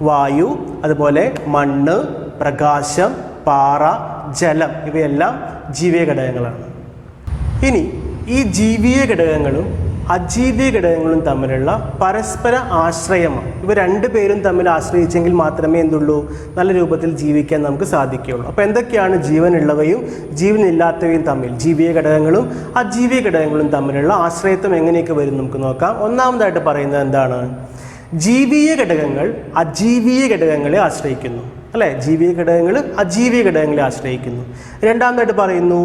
വായു, അതുപോലെ മണ്ണ്, പ്രകാശം, പാറ, ജലം, ഇവയെല്ലാം ജീവീയ ഘടകങ്ങളാണ്. ഇനി ഈ ജീവീയ ഘടകങ്ങളും അജീവീയ ഘടകങ്ങളും തമ്മിലുള്ള പരസ്പര ആശ്രയമാണ്. ഇവ രണ്ടുപേരും തമ്മിൽ ആശ്രയിച്ചെങ്കിൽ മാത്രമേ എന്തുള്ളൂ? നല്ല രൂപത്തിൽ ജീവിക്കാൻ നമുക്ക് സാധിക്കുകയുള്ളൂ. അപ്പോൾ എന്തൊക്കെയാണ് ജീവനുള്ളവയും ജീവനില്ലാത്തവയും തമ്മിൽ, ജീവീയ ഘടകങ്ങളും അജീവീയ ഘടകങ്ങളും തമ്മിലുള്ള ആശ്രയത്വം എങ്ങനെയൊക്കെ വരും നമുക്ക് നോക്കാം. ഒന്നാമതായിട്ട് പറയുന്നത് എന്താണ്? ജീവീയ ഘടകങ്ങൾ അജീവീയ ഘടകങ്ങളെ ആശ്രയിക്കുന്നു, അല്ലേ? ജീവീയ ഘടകങ്ങൾ അജീവീയ ഘടകങ്ങളെ ആശ്രയിക്കുന്നു. രണ്ടാമതായിട്ട് പറയുന്നു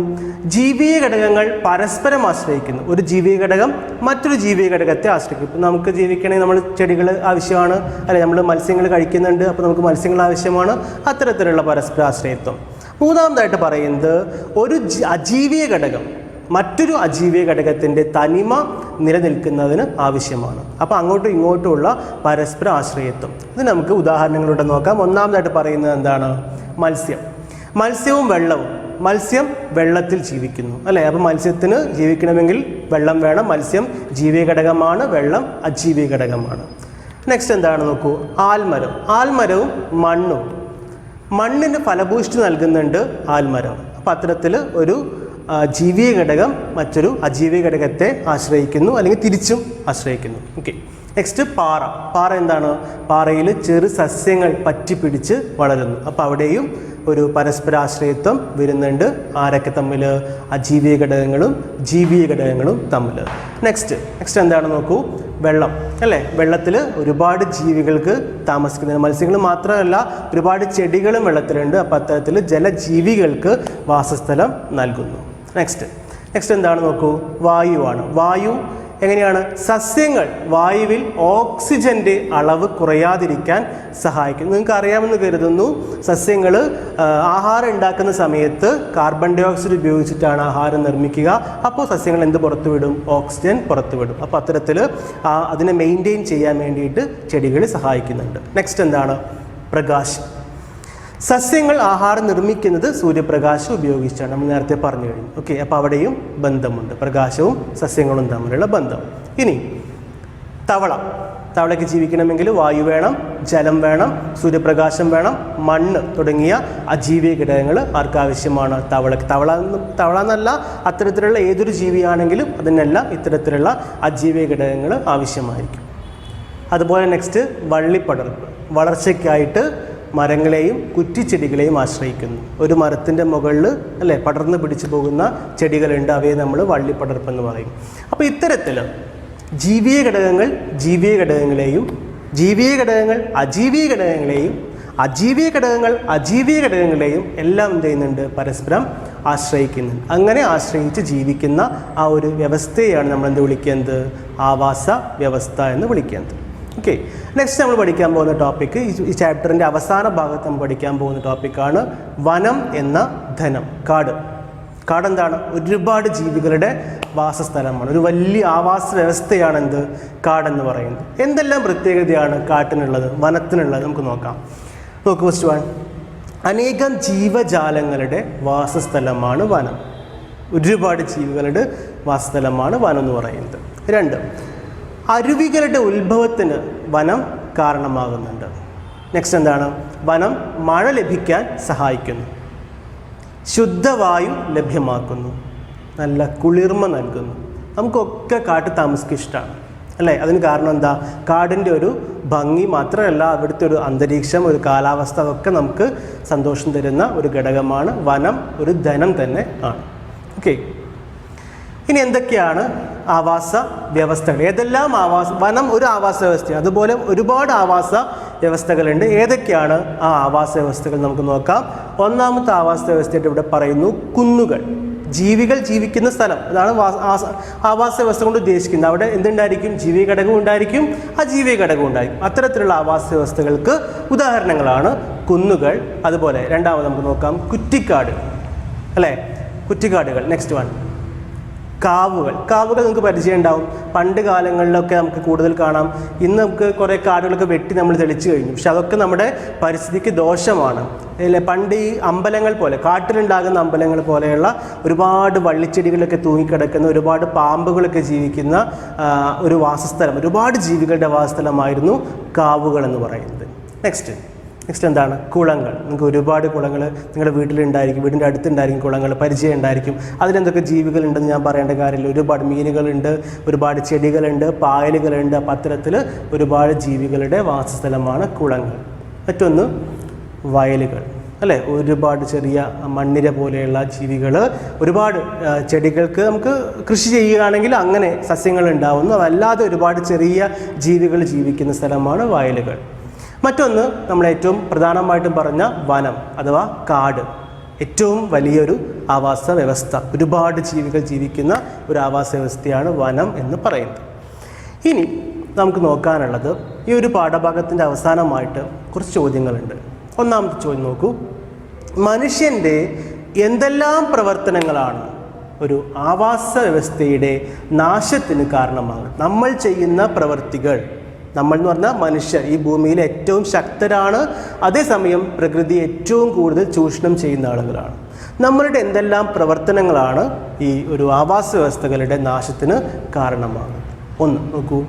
ജീവീയ ഘടകങ്ങൾ പരസ്പരം ആശ്രയിക്കുന്നു. ഒരു ജീവീയ ഘടകം മറ്റൊരു ജീവീയ ഘടകത്തെ ആശ്രയിക്കും. ഇപ്പം നമുക്ക് ജീവിക്കണമെങ്കിൽ നമ്മൾ ചെടികൾ ആവശ്യമാണ്, അല്ലെ? നമ്മൾ മത്സ്യങ്ങൾ കഴിക്കുന്നുണ്ട്, അപ്പോൾ നമുക്ക് മത്സ്യങ്ങൾ ആവശ്യമാണ്. അത്തരത്തിലുള്ള പരസ്പര ആശ്രയത്വം. മൂന്നാമതായിട്ട് പറയുന്നത് ഒരു അജീവീയ ഘടകം മറ്റൊരു അജീവീയ ഘടകത്തിൻ്റെ തനിമ നിലനിൽക്കുന്നതിന് ആവശ്യമാണ്. അപ്പോൾ അങ്ങോട്ടും ഇങ്ങോട്ടുമുള്ള പരസ്പര ആശ്രയത്വം. ഇത് നമുക്ക് ഉദാഹരണങ്ങളിലൂടെ നോക്കാം. ഒന്നാമതായിട്ട് പറയുന്നത് എന്താണ്? മത്സ്യം. മത്സ്യവും വെള്ളവും. മത്സ്യം വെള്ളത്തിൽ ജീവിക്കുന്നു, അല്ലേ? അപ്പോൾ മത്സ്യത്തിന് ജീവിക്കണമെങ്കിൽ വെള്ളം വേണം. മത്സ്യം ജീവീയ ഘടകമാണ്, വെള്ളം അജീവീയ ഘടകമാണ്. നെക്സ്റ്റ് എന്താണ് നോക്കൂ, ആൽമരം. ആൽമരവും മണ്ണും. മണ്ണിന് ഫലഭൂഷ്ടി നൽകുന്നുണ്ട് ആൽമരം. അപ്പോൾ അത്തരത്തിൽ ഒരു ജീവീയ ഘടകം മറ്റൊരു അജീവീയ ഘടകത്തെ ആശ്രയിക്കുന്നു, അല്ലെങ്കിൽ തിരിച്ചും ആശ്രയിക്കുന്നു. ഓക്കെ. നെക്സ്റ്റ് പാറ. പാറ എന്താണ്? പാറയിൽ ചെറു സസ്യങ്ങൾ പറ്റിപ്പിടിച്ച് വളരുന്നു. അപ്പോൾ അവിടെയും ഒരു പരസ്പരാശ്രയത്വം വരുന്നുണ്ട്. ആരൊക്കെ തമ്മിൽ? അജീവീയ ഘടകങ്ങളും ജീവീയ ഘടകങ്ങളും തമ്മിൽ. നെക്സ്റ്റ് എന്താണ് നോക്കൂ, വെള്ളം, അല്ലേ? വെള്ളത്തിൽ ഒരുപാട് ജീവികൾക്ക് താമസിക്കുന്നത്, മത്സ്യങ്ങൾ മാത്രമല്ല ഒരുപാട് ചെടികളും വെള്ളത്തിലുണ്ട്. അപ്പോൾ അത്തരത്തിൽ ജലജീവികൾക്ക് വാസസ്ഥലം നൽകുന്നു. നെക്സ്റ്റ് എന്താണ് നോക്കൂ, വായുവാണ്. വായു എങ്ങനെയാണ്? സസ്യങ്ങൾ വായുവിൽ ഓക്സിജൻ്റെ അളവ് കുറയാതിരിക്കാൻ സഹായിക്കും. നിങ്ങൾക്ക് അറിയാമെന്ന് കരുതുന്നു, സസ്യങ്ങൾ ആഹാരം ഉണ്ടാക്കുന്ന സമയത്ത് കാർബൺ ഡൈ ഓക്സൈഡ് ഉപയോഗിച്ചിട്ടാണ് ആഹാരം നിർമ്മിക്കുക. അപ്പോൾ സസ്യങ്ങൾ എന്ത് പുറത്തുവിടും? ഓക്സിജൻ പുറത്തുവിടും. അപ്പോൾ അത്തരത്തിൽ അതിനെ മെയിൻറ്റെയിൻ ചെയ്യാൻ വേണ്ടിയിട്ട് ചെടികൾ സഹായിക്കുന്നുണ്ട്. നെക്സ്റ്റ് എന്താണ്? പ്രകാശം. സസ്യങ്ങൾ ആഹാരം നിർമ്മിക്കുന്നത് സൂര്യപ്രകാശം ഉപയോഗിച്ചാണ്, നമ്മൾ നേരത്തെ പറഞ്ഞു കഴിഞ്ഞു. ഓക്കെ. അപ്പോൾ അവിടെയും ബന്ധമുണ്ട്, പ്രകാശവും സസ്യങ്ങളും തമ്മിലുള്ള ബന്ധം. ഇനി തവള. തവളയ്ക്ക് ജീവിക്കണമെങ്കിൽ വായു വേണം, ജലം വേണം, സൂര്യപ്രകാശം വേണം, മണ്ണ് തുടങ്ങിയ അജീവീയ ഘടകങ്ങൾ ആർക്കാവശ്യമാണ്? തവളയ്ക്ക്. തവള എന്നല്ല, അത്തരത്തിലുള്ള ഏതൊരു ജീവിയാണെങ്കിലും അതിനെല്ലാം ഇത്തരത്തിലുള്ള അജീവീയ ഘടകങ്ങൾ ആവശ്യമായിരിക്കും. അതുപോലെ നെക്സ്റ്റ് വള്ളിപ്പടർപ്പ്. വളർച്ചയ്ക്കായിട്ട് മരങ്ങളെയും കുറ്റിച്ചെടികളെയും ആശ്രയിക്കുന്നു. ഒരു മരത്തിൻ്റെ മുകളിൽ, അല്ലേ, പടർന്ന് പിടിച്ചു പോകുന്ന ചെടികളുണ്ട്, അവയെ നമ്മൾ വള്ളിപ്പടർപ്പെന്ന് പറയും. അപ്പോൾ ഇത്തരത്തിൽ ജീവീയ ഘടകങ്ങൾ ജീവീയ ഘടകങ്ങളെയും, ജീവീയ ഘടകങ്ങൾ അജീവീയ ഘടകങ്ങളെയും, അജീവീയ ഘടകങ്ങൾ അജീവീയ ഘടകങ്ങളെയും എല്ലാം എന്ത് ചെയ്യുന്നുണ്ട്? പരസ്പരം ആശ്രയിക്കുന്നുണ്ട്. അങ്ങനെ ആശ്രയിച്ച് ജീവിക്കുന്ന ആ ഒരു വ്യവസ്ഥയെയാണ് നമ്മൾ എന്ത് വിളിക്കുന്നത്? ആവാസ വ്യവസ്ഥ എന്ന് വിളിക്കുന്നത്. ഓക്കെ, നെക്സ്റ്റ് നമ്മൾ പഠിക്കാൻ പോകുന്ന ടോപ്പിക്ക്, ഈ ചാപ്റ്ററിൻ്റെ അവസാന ഭാഗത്ത് നമ്മൾ പഠിക്കാൻ പോകുന്ന ടോപ്പിക്കാണ് വനം എന്ന ധനം. കാട്. കാടെന്താണ്? ഒരുപാട് ജീവികളുടെ വാസസ്ഥലമാണ്. ഒരു വലിയ ആവാസ വ്യവസ്ഥയാണ് എന്ത്? കാടെന്ന് പറയുന്നത്. എന്തെല്ലാം പ്രത്യേകതയാണ് കാട്ടിനുള്ളത്, വനത്തിനുള്ളത്? നമുക്ക് നോക്കാം. നോക്കൂ, ഫസ്റ്റ് വൺ, അനേകം ജീവജാലങ്ങളുടെ വാസസ്ഥലമാണ് വനം. ഒരുപാട് ജീവികളുടെ വാസസ്ഥലമാണ് വനം എന്ന് പറയുന്നത്. 2, അരുവികളുടെ ഉത്ഭവത്തിന് വനം കാരണമാകുന്നുണ്ട്. നെക്സ്റ്റ് എന്താണ്? വനം മഴ ലഭിക്കാൻ സഹായിക്കുന്നു, ശുദ്ധവായു ലഭ്യമാക്കുന്നു, നല്ല കുളിർമ നൽകുന്നു. നമുക്കൊക്കെ കാട്ടിൽ താമസിക്കാൻ ഇഷ്ടമാണ് അല്ലേ? അതിന് കാരണം എന്താ? കാടിൻ്റെ ഒരു ഭംഗി മാത്രമല്ല, അവിടുത്തെ ഒരു അന്തരീക്ഷം, ഒരു കാലാവസ്ഥ, അതൊക്കെ നമുക്ക് സന്തോഷം തരുന്ന ഒരു ഘടകമാണ്. വനം ഒരു ധനം തന്നെ ആണ്. ഓക്കെ, ഇനി എന്തൊക്കെയാണ് ആവാസ വ്യവസ്ഥകൾ? ഏതെല്ലാം വനം ഒരു ആവാസ വ്യവസ്ഥയാണ്, അതുപോലെ ഒരുപാട് ആവാസ വ്യവസ്ഥകളുണ്ട്. ഏതൊക്കെയാണ് ആ ആവാസ വ്യവസ്ഥകൾ? നമുക്ക് നോക്കാം. ഒന്നാമത്തെ ആവാസ വ്യവസ്ഥയായിട്ട് ഇവിടെ പറയുന്നു കുന്നുകൾ. ജീവികൾ ജീവിക്കുന്ന സ്ഥലം, അതാണ് ആവാസ വ്യവസ്ഥ കൊണ്ട് ഉദ്ദേശിക്കുന്നത്. അവിടെ എന്തുണ്ടായിരിക്കും? ജീവിക ഘടകം ഉണ്ടായിരിക്കും, അജീവിക ഘടകം ഉണ്ടായിരിക്കും. അത്തരത്തിലുള്ള ആവാസ വ്യവസ്ഥകൾക്ക് ഉദാഹരണങ്ങളാണ് കുന്നുകൾ. അതുപോലെ രണ്ടാമത് നമുക്ക് നോക്കാം കുറ്റിക്കാട് അല്ലേ? കുറ്റിക്കാടുകൾ. Next one, കാവുകൾ. കാവുകൾ നിങ്ങൾക്ക് പരിചയം ഉണ്ടാവും. പണ്ട് കാലങ്ങളിലൊക്കെ നമുക്ക് കൂടുതൽ കാണാം. ഇന്ന് നമുക്ക് കുറേ കാടുകളൊക്കെ വെട്ടി നമ്മൾ തെളിച്ചു കഴിഞ്ഞു. പക്ഷെ അതൊക്കെ നമ്മുടെ പരിസ്ഥിതിക്ക് ദോഷമാണ് അല്ലേ? പണ്ട് ഈ അമ്പലങ്ങൾ പോലെ, കാട്ടിലുണ്ടാകുന്ന അമ്പലങ്ങൾ പോലെയുള്ള ഒരുപാട് വള്ളിച്ചെടികളൊക്കെ തൂങ്ങിക്കിടക്കുന്ന, ഒരുപാട് പാമ്പുകളൊക്കെ ജീവിക്കുന്ന ഒരു വാസസ്ഥലം, ഒരുപാട് ജീവികളുടെ വാസസ്ഥലമായിരുന്നു കാവുകൾ എന്ന് പറയുന്നത്. നെക്സ്റ്റ് എന്താണ്? കുളങ്ങൾ. നിങ്ങൾക്ക് ഒരുപാട് കുളങ്ങൾ നിങ്ങളുടെ വീട്ടിലുണ്ടായിരിക്കും, വീടിൻ്റെ അടുത്തുണ്ടായിരിക്കും കുളങ്ങൾ, പരിചയം ഉണ്ടായിരിക്കും. അതിലെന്തൊക്കെ ജീവികളുണ്ടെന്ന് ഞാൻ പറയേണ്ട കാര്യമില്ല. ഒരുപാട് മീനുകളുണ്ട്, ഒരുപാട് ചെടികളുണ്ട്, പായലുകളുണ്ട്. അപ്പം അത്തരത്തിൽ ഒരുപാട് ജീവികളുടെ വാസസ്ഥലമാണ് കുളങ്ങൾ. മറ്റൊന്ന് വയലുകൾ അല്ലേ? ഒരുപാട് ചെറിയ മണ്ണിര പോലെയുള്ള ജീവികൾ, ഒരുപാട് ചെടികൾക്ക് നമുക്ക് കൃഷി ചെയ്യുകയാണെങ്കിൽ അങ്ങനെ സസ്യങ്ങൾ ഉണ്ടാവുന്നു. അതല്ലാതെ ഒരുപാട് ചെറിയ ജീവികൾ ജീവിക്കുന്ന സ്ഥലമാണ് വയലുകൾ. മറ്റൊന്ന് നമ്മൾ ഏറ്റവും പ്രധാനമായിട്ടും പറഞ്ഞ വനം അഥവാ കാട്. ഏറ്റവും വലിയൊരു ആവാസ വ്യവസ്ഥ, ഒരുപാട് ജീവികൾ ജീവിക്കുന്ന ഒരു ആവാസ വ്യവസ്ഥയാണ് വനം എന്ന് പറയുന്നത്. ഇനി നമുക്ക് നോക്കാനുള്ളത്, ഈ ഒരു പാഠഭാഗത്തിൻ്റെ അവസാനമായിട്ട് കുറച്ച് ചോദ്യങ്ങളുണ്ട്. ഒന്നാമത്തെ ചോദ്യം നോക്കൂ. മനുഷ്യൻ്റെ എന്തെല്ലാം പ്രവർത്തനങ്ങളാണ് ഒരു ആവാസ വ്യവസ്ഥയുടെ നാശത്തിന് കാരണമാകുന്നത്? നമ്മൾ ചെയ്യുന്ന പ്രവൃത്തികൾ, നമ്മൾ എന്ന് പറഞ്ഞാൽ മനുഷ്യർ ഈ ഭൂമിയിൽ ഏറ്റവും ശക്തരാണ്, അതേസമയം പ്രകൃതി ഏറ്റവും കൂടുതൽ ചൂഷണം ചെയ്യുന്ന ആളുകളാണ്. നമ്മളുടെ എന്തെല്ലാം പ്രവർത്തനങ്ങളാണ് ഈ ഒരു ആവാസ വ്യവസ്ഥകളുടെ നാശത്തിന് കാരണമാകുന്നത്? ഒന്ന് നോക്കൂ,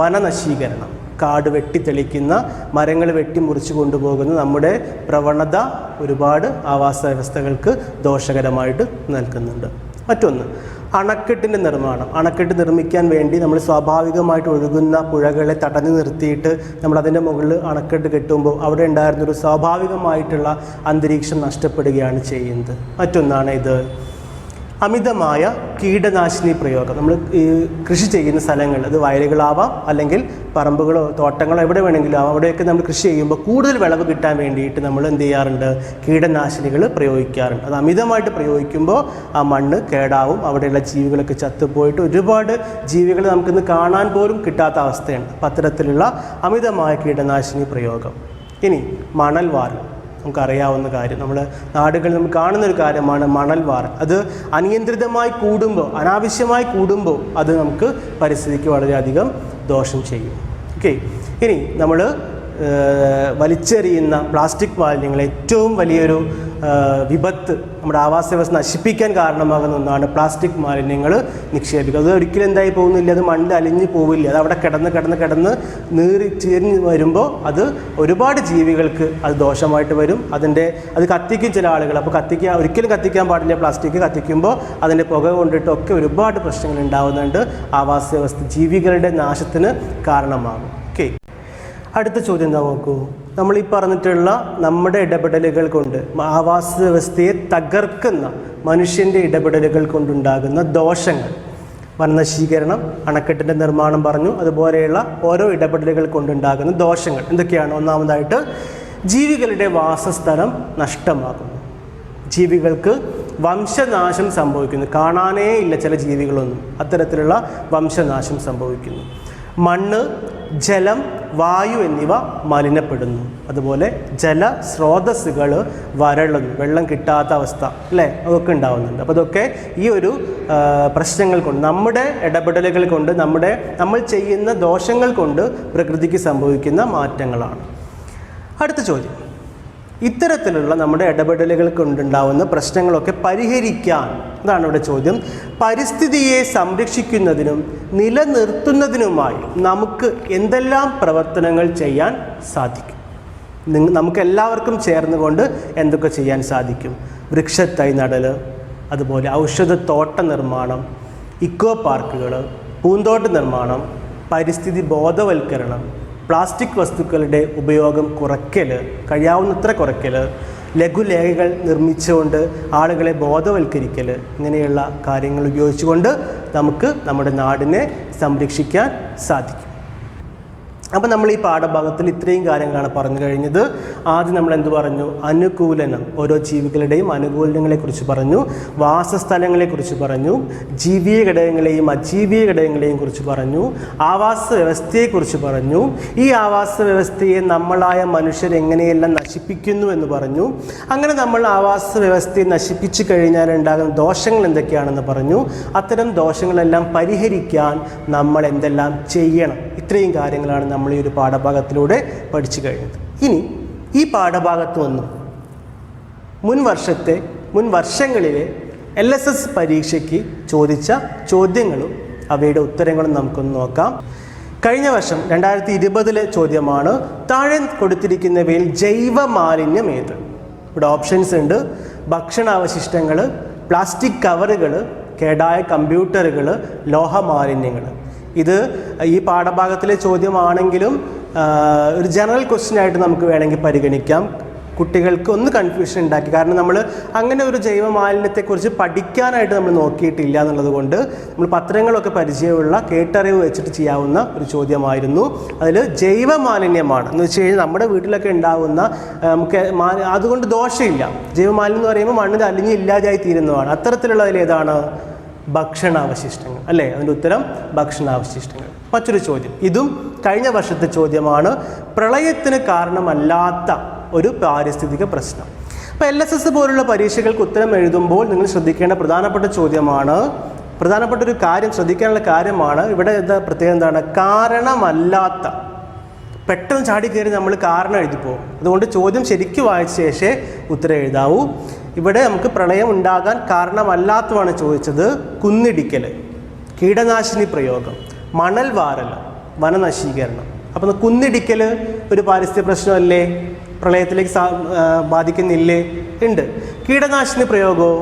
വനനശീകരണം. കാട് വെട്ടിത്തെളിക്കുന്ന, മരങ്ങൾ വെട്ടിമുറിച്ച് കൊണ്ടുപോകുന്ന നമ്മുടെ പ്രവണത ഒരുപാട് ആവാസ വ്യവസ്ഥകൾക്ക് ദോഷകരമായിട്ട് നിൽക്കുന്നുണ്ട്. മറ്റൊന്ന് അണക്കെട്ടിൻ്റെ നിർമ്മാണം. അണക്കെട്ട് നിർമ്മിക്കാൻ വേണ്ടി നമ്മൾ സ്വാഭാവികമായിട്ട് ഒഴുകുന്ന പുഴകളെ തടഞ്ഞു നിർത്തിയിട്ട് നമ്മൾ അതിൻ്റെ മുകളിൽ അണക്കെട്ട് കെട്ടുമ്പോൾ അവിടെ ഉണ്ടായിരുന്നൊരു സ്വാഭാവികമായിട്ടുള്ള അന്തരീക്ഷം നഷ്ടപ്പെടുകയാണ് ചെയ്യുന്നത്. മറ്റൊന്നാണ് ഇത് അമിതമായ കീടനാശിനി പ്രയോഗം. നമ്മൾ ഈ കൃഷി ചെയ്യുന്ന സ്ഥലങ്ങൾ, അത് വയലുകളാവാം അല്ലെങ്കിൽ പറമ്പുകളോ തോട്ടങ്ങളോ എവിടെ വേണമെങ്കിലും ആവാം, അവിടെയൊക്കെ നമ്മൾ കൃഷി ചെയ്യുമ്പോൾ കൂടുതൽ വിളവ് കിട്ടാൻ വേണ്ടിയിട്ട് നമ്മൾ എന്ത് ചെയ്യാറുണ്ട്? കീടനാശിനികൾ പ്രയോഗിക്കാറുണ്ട്. അത് അമിതമായിട്ട് പ്രയോഗിക്കുമ്പോൾ ആ മണ്ണ് കേടാവും, അവിടെയുള്ള ജീവികളൊക്കെ ചത്തുപോയിട്ട് ഒരുപാട് ജീവികൾ നമുക്കിന്ന് കാണാൻ പോലും കിട്ടാത്ത അവസ്ഥയാണ്. അപ്പം അത്തരത്തിലുള്ള അമിതമായ കീടനാശിനി പ്രയോഗം. ഇനി മണൽ വാരൽ. നമുക്കറിയാവുന്ന കാര്യം, നമ്മൾ നാടുകളിൽ നമുക്ക് കാണുന്നൊരു കാര്യമാണ് മണൽ വാരൽ. അത് അനിയന്ത്രിതമായി കൂടുമ്പോൾ, അനാവശ്യമായി കൂടുമ്പോൾ അത് നമുക്ക് പരിസ്ഥിതിക്ക് വളരെയധികം ദോഷം ചെയ്യും. ഓക്കെ, ഇനി നമ്മൾ വലിച്ചെറിയുന്ന പ്ലാസ്റ്റിക് മാലിന്യങ്ങൾ ഏറ്റവും വലിയൊരു വിപത്ത്, നമ്മുടെ ആവാസ വ്യവസ്ഥ നശിപ്പിക്കാൻ കാരണമാകുന്ന ഒന്നാണ് പ്ലാസ്റ്റിക് മാലിന്യങ്ങൾ നിക്ഷേപിക്കുക. അത് ഒരിക്കലും എന്തായി പോകുന്നില്ല, അത് മണ്ണിൽ അലിഞ്ഞു പോവില്ല. അത് അവിടെ കിടന്ന് നീറി ചേർന്ന് വരുമ്പോൾ അത് ഒരുപാട് ജീവികൾക്ക് അത് ദോഷമായിട്ട് വരും. അത് കത്തിക്കും ചില ആളുകൾ. അപ്പോൾ ഒരിക്കലും കത്തിക്കാൻ പാടില്ല. പ്ലാസ്റ്റിക് കത്തിക്കുമ്പോൾ അതിൻ്റെ പുക കൊണ്ടിട്ടൊക്കെ ഒരുപാട് പ്രശ്നങ്ങൾ ഉണ്ടാകുന്നുണ്ട്. ആവാസ വ്യവസ്ഥ ജീവികളുടെ നാശത്തിന് കാരണമാകും. ഓക്കെ, അടുത്ത ചോദ്യം എന്താ നോക്കൂ. നമ്മൾ ഈ പറഞ്ഞിട്ടുള്ള നമ്മുടെ ഇടപെടലുകൾ കൊണ്ട് ആവാസ വ്യവസ്ഥയെ തകർക്കുന്ന മനുഷ്യൻ്റെ ഇടപെടലുകൾ കൊണ്ടുണ്ടാകുന്ന ദോഷങ്ങൾ, വനനശീകരണം, അണക്കെട്ടിൻ്റെ നിർമ്മാണം പറഞ്ഞു, അതുപോലെയുള്ള ഓരോ ഇടപെടലുകൾ കൊണ്ടുണ്ടാകുന്ന ദോഷങ്ങൾ എന്തൊക്കെയാണ്? ഒന്നാമതായിട്ട് ജീവികളുടെ വാസസ്ഥലം നഷ്ടമാകുന്നു. ജീവികൾക്ക് വംശനാശം സംഭവിക്കുന്നു. കാണാനേ ഇല്ല ചില ജീവികളൊന്നും, അത്തരത്തിലുള്ള വംശനാശം സംഭവിക്കുന്നു. മണ്ണ്, ജലം, വായു എന്നിവ മലിനപ്പെടുന്നു. അതുപോലെ ജലസ്രോതസ്സുകൾ വരളുന്നു, വെള്ളം കിട്ടാത്ത അവസ്ഥ അല്ലേ, അതൊക്കെ ഉണ്ടാവുന്നുണ്ട്. അപ്പോൾ അതൊക്കെ ഈ ഒരു പ്രശ്നങ്ങൾ കൊണ്ട്, നമ്മുടെ ഇടപെടലുകൾ കൊണ്ട്, നമ്മൾ ചെയ്യുന്ന ദോഷങ്ങൾ കൊണ്ട് പ്രകൃതിക്ക് സംഭവിക്കുന്ന മാറ്റങ്ങളാണ്. അടുത്ത ചോദ്യം, ഇത്തരത്തിലുള്ള നമ്മുടെ ഇടപെടലുകൾ കൊണ്ടുണ്ടാവുന്ന പ്രശ്നങ്ങളൊക്കെ പരിഹരിക്കാൻ, അതാണ് ഇവിടെ ചോദ്യം, പരിസ്ഥിതിയെ സംരക്ഷിക്കുന്നതിനും നിലനിർത്തുന്നതിനുമായി നമുക്ക് എന്തെല്ലാം പ്രവർത്തനങ്ങൾ ചെയ്യാൻ സാധിക്കും? നമുക്കെല്ലാവർക്കും ചേർന്നുകൊണ്ട് എന്തൊക്കെ ചെയ്യാൻ സാധിക്കും? വൃക്ഷത്തൈ നടൽ, അതുപോലെ ഔഷധത്തോട്ട നിർമ്മാണം, ഇക്കോ പാർക്കുകൾ, പൂന്തോട്ട നിർമ്മാണം, പരിസ്ഥിതി ബോധവൽക്കരണം, പ്ലാസ്റ്റിക് വസ്തുക്കളുടെ ഉപയോഗം കുറയ്ക്കൽ, കഴിയാവുന്നത്ര കുറയ്ക്കൽ, ലഘുലേഖകൾ നിർമ്മിച്ചുകൊണ്ട് ആളുകളെ ബോധവൽക്കരിക്കൽ, ഇങ്ങനെയുള്ള കാര്യങ്ങൾ ഉപയോഗിച്ചുകൊണ്ട് നമുക്ക് നമ്മുടെ നാടിനെ സംരക്ഷിക്കാൻ സാധിക്കും. അപ്പം നമ്മൾ ഈ പാഠഭാഗത്തിൽ ഇത്രയും കാര്യങ്ങളാണ് പറഞ്ഞു കഴിഞ്ഞത്. ആദ്യം നമ്മൾ എന്ത് പറഞ്ഞു? അനുകൂലനം, ഓരോ ജീവികളുടെയും അനുകൂലനങ്ങളെക്കുറിച്ച് പറഞ്ഞു, വാസസ്ഥലങ്ങളെക്കുറിച്ച് പറഞ്ഞു, ജീവിയ ഘടകങ്ങളെയും അജീവീയ ഘടകങ്ങളെയും കുറിച്ച് പറഞ്ഞു, ആവാസ വ്യവസ്ഥയെക്കുറിച്ച് പറഞ്ഞു, ഈ ആവാസ വ്യവസ്ഥയെ നമ്മളായ മനുഷ്യർ എങ്ങനെയെല്ലാം നശിപ്പിക്കുന്നു എന്ന് പറഞ്ഞു. അങ്ങനെ നമ്മൾ ആവാസ വ്യവസ്ഥയെ നശിപ്പിച്ചു കഴിഞ്ഞാൽ ഉണ്ടാകുന്ന ദോഷങ്ങൾ എന്തൊക്കെയാണെന്ന് പറഞ്ഞു. അത്തരം ദോഷങ്ങളെല്ലാം പരിഹരിക്കാൻ നമ്മൾ എന്തെല്ലാം ചെയ്യണം, ഇത്രയും കാര്യങ്ങളാണ് നമ്മൾ ഈ ഒരു പാഠഭാഗത്തിലൂടെ പഠിച്ചു കഴിഞ്ഞത്. ഇനി ഈ പാഠഭാഗത്ത് വന്നു മുൻ വർഷങ്ങളിലെ LSS പരീക്ഷയ്ക്ക് ചോദിച്ച ചോദ്യങ്ങളും അവയുടെ ഉത്തരങ്ങളും നമുക്കൊന്ന് നോക്കാം. കഴിഞ്ഞ വർഷം 2020 ചോദ്യമാണ്, താഴെ കൊടുത്തിരിക്കുന്നവയിൽ ജൈവ മാലിന്യം ഏത്? ഇവിടെ ഓപ്ഷൻസ് ഉണ്ട്: ഭക്ഷണാവശിഷ്ടങ്ങൾ, പ്ലാസ്റ്റിക് കവറുകൾ, കേടായ കമ്പ്യൂട്ടറുകൾ, ലോഹമാലിന്യങ്ങൾ. ഇത് ഈ പാഠഭാഗത്തിലെ ചോദ്യമാണെങ്കിലും ഒരു ജനറൽ ക്വസ്റ്റ്യൻ ആയിട്ട് നമുക്ക് വേണമെങ്കിൽ പരിഗണിക്കാം. കുട്ടികൾക്ക് ഒന്ന് കൺഫ്യൂഷൻ ഉണ്ടാക്കി, കാരണം നമ്മൾ അങ്ങനെ ഒരു ജൈവ മാലിന്യത്തെക്കുറിച്ച് പഠിക്കാനായിട്ട് നമ്മൾ നോക്കിയിട്ടില്ല എന്നുള്ളത് കൊണ്ട് നമ്മൾ പത്രങ്ങളൊക്കെ പരിചയമുള്ള കേട്ടറിവ് വെച്ചിട്ട് ചെയ്യാവുന്ന ഒരു ചോദ്യമായിരുന്നു. അതിൽ ജൈവ മാലിന്യമാണ് എന്ന് വെച്ച് കഴിഞ്ഞാൽ നമ്മുടെ വീട്ടിലൊക്കെ ഉണ്ടാകുന്ന നമുക്ക് അതുകൊണ്ട് ദോഷമില്ല. ജൈവ മാലിന്യം എന്ന് പറയുമ്പോൾ മണ്ണിൽ അലിഞ്ഞ് ഇല്ലാതായി തീരുന്നതാണ്. അത്തരത്തിലുള്ളതിൽ ഏതാണ്? ഭക്ഷണാവശിഷ്ടങ്ങൾ അല്ലേ? അതിൻ്റെ ഉത്തരം ഭക്ഷണാവശിഷ്ടങ്ങൾ. മറ്റൊരു ചോദ്യം, ഇതും കഴിഞ്ഞ വർഷത്തെ ചോദ്യമാണ്, പ്രളയത്തിന് കാരണമല്ലാത്ത ഒരു പാരിസ്ഥിതിക പ്രശ്നം. അപ്പോൾ LSS പോലുള്ള പരീക്ഷകൾക്ക് ഉത്തരം എഴുതുമ്പോൾ നിങ്ങൾ ശ്രദ്ധിക്കേണ്ട പ്രധാനപ്പെട്ട ചോദ്യമാണ്, പ്രധാനപ്പെട്ട ഒരു കാര്യം ശ്രദ്ധിക്കാനുള്ള കാര്യമാണ്. ഇവിടെ പ്രത്യേകം എന്താണ്? കാരണമല്ലാത്ത. പെട്ടെന്ന് ചാടി കയറി നമ്മൾ കാരണം എഴുതി പോകും. അതുകൊണ്ട് ചോദ്യം ശരിക്കും വായിച്ച ശേഷമേ ഉത്തരം എഴുതാവൂ. ഇവിടെ നമുക്ക് പ്രളയം ഉണ്ടാകാൻ കാരണമല്ലാത്തതാണ് ചോദിച്ചത്. കുന്നിടിക്കൽ, കീടനാശിനി പ്രയോഗം, മണൽ വാരൽ, വനനശീകരണം. അപ്പം കുന്നിടിക്കൽ ഒരു പാരിസ്ഥിതിക പ്രശ്നമല്ലേ? പ്രളയത്തിലേക്ക് ബാധിക്കുന്നില്ലേ? ഉണ്ട്. കീടനാശിനി പ്രയോഗമോ?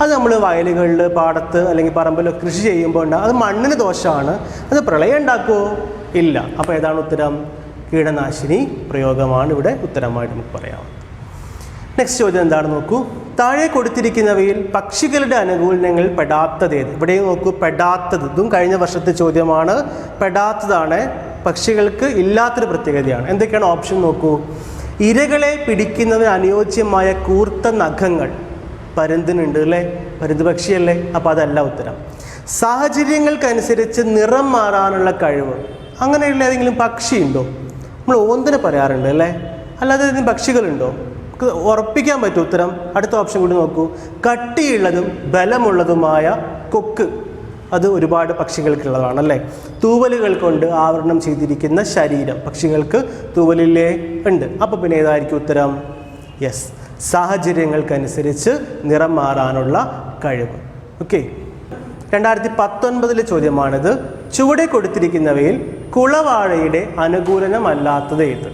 അത് നമ്മൾ വയലുകളിൽ, പാടത്ത് അല്ലെങ്കിൽ പറമ്പിലോ കൃഷി ചെയ്യുമ്പോൾ ഉണ്ടാകും. അത് മണ്ണിന് ദോഷമാണ്. അത് പ്രളയം ഉണ്ടാക്കുമോ? ഇല്ല. അപ്പോൾ ഏതാണ് ഉത്തരം? കീടനാശിനി പ്രയോഗമാണ് ഇവിടെ ഉത്തരമായിട്ട് നമുക്ക് പറയാം. നെക്സ്റ്റ് ചോദ്യം എന്താണ് നോക്കൂ. താഴെ കൊടുത്തിരിക്കുന്നവയിൽ പക്ഷികളുടെ അനുകൂലനങ്ങൾ പെടാത്തതേത്? ഇവിടെയും നോക്കൂ, പെടാത്തത്. ഇതും കഴിഞ്ഞ വർഷത്തെ ചോദ്യമാണ്. പെടാത്തതാണ്, പക്ഷികൾക്ക് ഇല്ലാത്തൊരു പ്രത്യേകതയാണ്. എന്തൊക്കെയാണ് ഓപ്ഷൻ നോക്കൂ. ഇരകളെ പിടിക്കുന്നതിന് അനുയോജ്യമായ കൂർത്ത നഖങ്ങൾ പരുന്തിനുണ്ട് അല്ലേ? പരുന്ത് പക്ഷിയല്ലേ? അപ്പോൾ അതല്ല ഉത്തരം. സാഹചര്യങ്ങൾക്കനുസരിച്ച് നിറം മാറാനുള്ള കഴിവ്, അങ്ങനെയുള്ള ഏതെങ്കിലും പക്ഷിയുണ്ടോ? നമ്മൾ ഓന്തിനെ പറയാറുണ്ട് അല്ലേ? അല്ലാതെ ഏതെങ്കിലും പക്ഷികളുണ്ടോ? ഉറപ്പിക്കാൻ പറ്റും ഉത്തരം. അടുത്ത ഓപ്ഷൻ കൂടി നോക്കൂ. കട്ടിയുള്ളതും ബലമുള്ളതുമായ കൊക്ക്, അത് ഒരുപാട് പക്ഷികൾക്കുള്ളതാണ് അല്ലേ? തൂവലുകൾ കൊണ്ട് ആവരണം ചെയ്തിരിക്കുന്ന ശരീരം, പക്ഷികൾക്ക് തൂവലിലേ ഉണ്ട്. അപ്പോൾ പിന്നെ ഏതായിരിക്കും ഉത്തരം? യെസ്, സാഹചര്യങ്ങൾക്കനുസരിച്ച് നിറം മാറാനുള്ള കഴിവ്. ഓക്കെ, 2019 ചോദ്യമാണിത്. ചുവടെ കൊടുത്തിരിക്കുന്നവയിൽ കുളവാഴയുടെ അനുകൂലനമല്ലാത്തത് ഏത്?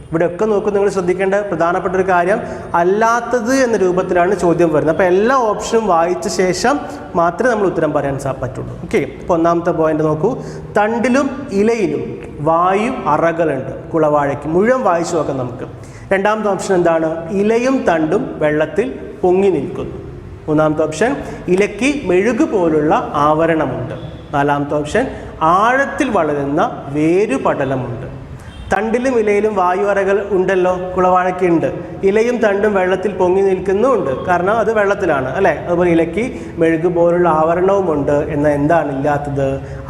ഇവിടെയൊക്കെ നോക്കും, നിങ്ങൾ ശ്രദ്ധിക്കേണ്ട പ്രധാനപ്പെട്ട ഒരു കാര്യം, അല്ലാത്തത് എന്ന രൂപത്തിലാണ് ചോദ്യം വരുന്നത്. അപ്പോൾ എല്ലാ ഓപ്ഷനും വായിച്ച ശേഷം മാത്രമേ നമ്മൾ ഉത്തരം പറയാൻ പറ്റുള്ളൂ. ഓക്കെ, അപ്പോൾ ഒന്നാമത്തെ പോയിന്റ് നോക്കൂ. തണ്ടിലും ഇലയിലും വായു അറകളുണ്ട് കുളവാഴയ്ക്ക്. മുഴുവൻ വായിച്ചു നോക്കാം നമുക്ക്. രണ്ടാമത്തെ ഓപ്ഷൻ എന്താണ്? ഇലയും തണ്ടും വെള്ളത്തിൽ പൊങ്ങി നിൽക്കുന്നു. മൂന്നാമത്തെ ഓപ്ഷൻ, ഇലയ്ക്ക് മെഴുകു പോലുള്ള ആവരണമുണ്ട്. നാലാമത്തെ ഓപ്ഷൻ, ആഴത്തിൽ വളരുന്ന വേരുപടലമുണ്ട്. തണ്ടിലും ഇലയിലും വായു അറകൾ ഉണ്ടല്ലോ, കുളവാഴയ്ക്കുണ്ട്. ഇലയും തണ്ടും വെള്ളത്തിൽ പൊങ്ങി നിൽക്കുന്നുമുണ്ട്, കാരണം അത് വെള്ളത്തിലാണ് അല്ലേ. അതുപോലെ ഇലയ്ക്ക് മെഴുകു പോലുള്ള ആവരണവുമുണ്ട്. എന്നാൽ എന്താണ് ഇല്ലാത്തത്?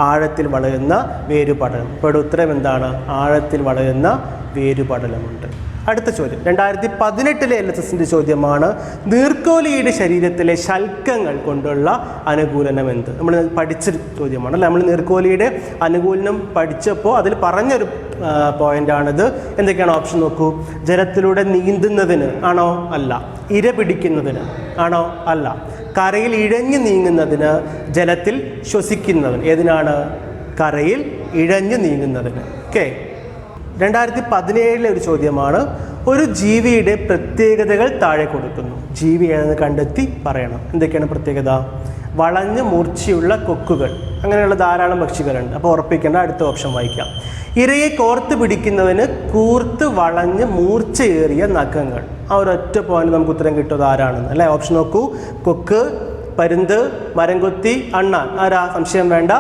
ആഴത്തിൽ വളരുന്ന വേരുപടലം. ഇപ്പോൾ ഉത്തരം എന്താണ്? ആഴത്തിൽ വളരുന്ന വേരുപടലമുണ്ട്. അടുത്ത ചോദ്യം 2018 LSSന്റെ ചോദ്യമാണ്. നീർക്കോലിയുടെ ശരീരത്തിലെ ശൽക്കങ്ങൾ കൊണ്ടുള്ള അനുകൂലനം എന്ത്? നമ്മൾ പഠിച്ച ചോദ്യമാണ് അല്ലേ. നമ്മൾ നീർക്കോലിയുടെ അനുകൂലനം പഠിച്ചപ്പോൾ അതിൽ പറഞ്ഞൊരു പോയിന്റാണിത്. എന്തൊക്കെയാണ് ഓപ്ഷൻ നോക്കൂ. ജലത്തിലൂടെ നീന്തുന്നതിന് ആണോ? അല്ല. ഇര പിടിക്കുന്നതിന് ആണോ? അല്ല. കരയിൽ ഇഴഞ്ഞു നീങ്ങുന്നതിന്, ജലത്തിൽ ശ്വസിക്കുന്നതിന്. ഏതിനാണ്? കരയിൽ ഇഴഞ്ഞു നീങ്ങുന്നതിന്. ഓക്കെ. 2017 ഒരു ചോദ്യമാണ്. ഒരു ജീവിയുടെ പ്രത്യേകതകൾ താഴെ കൊടുക്കുന്നു. ജീവി ഏതെന്ന് കണ്ടെത്തി പറയണം. എന്തൊക്കെയാണ് പ്രത്യേകത? വളഞ്ഞ് മൂർച്ചയുള്ള കൊക്കുകൾ, അങ്ങനെയുള്ള ധാരാളം പക്ഷികളുണ്ട്. അപ്പോൾ ഉറപ്പിക്കേണ്ട അടുത്ത ഓപ്ഷൻ വായിക്കാം. ഇരയെ കോർത്ത് പിടിക്കുന്നവന് കൂർത്ത് വളഞ്ഞ് മൂർച്ചയേറിയ നഖങ്ങൾ. ആ ഒരൊറ്റ പോയിന്റ് നമുക്ക് ഉത്തരം കിട്ടുന്നത് ആരാണെന്ന് അല്ലേ. ഓപ്ഷൻ നോക്കൂ. കൊക്ക്, പരുന്ത്, മരംകൊത്തി, അണ്ണാൻ. ആരാ? സംശയം വേണ്ട,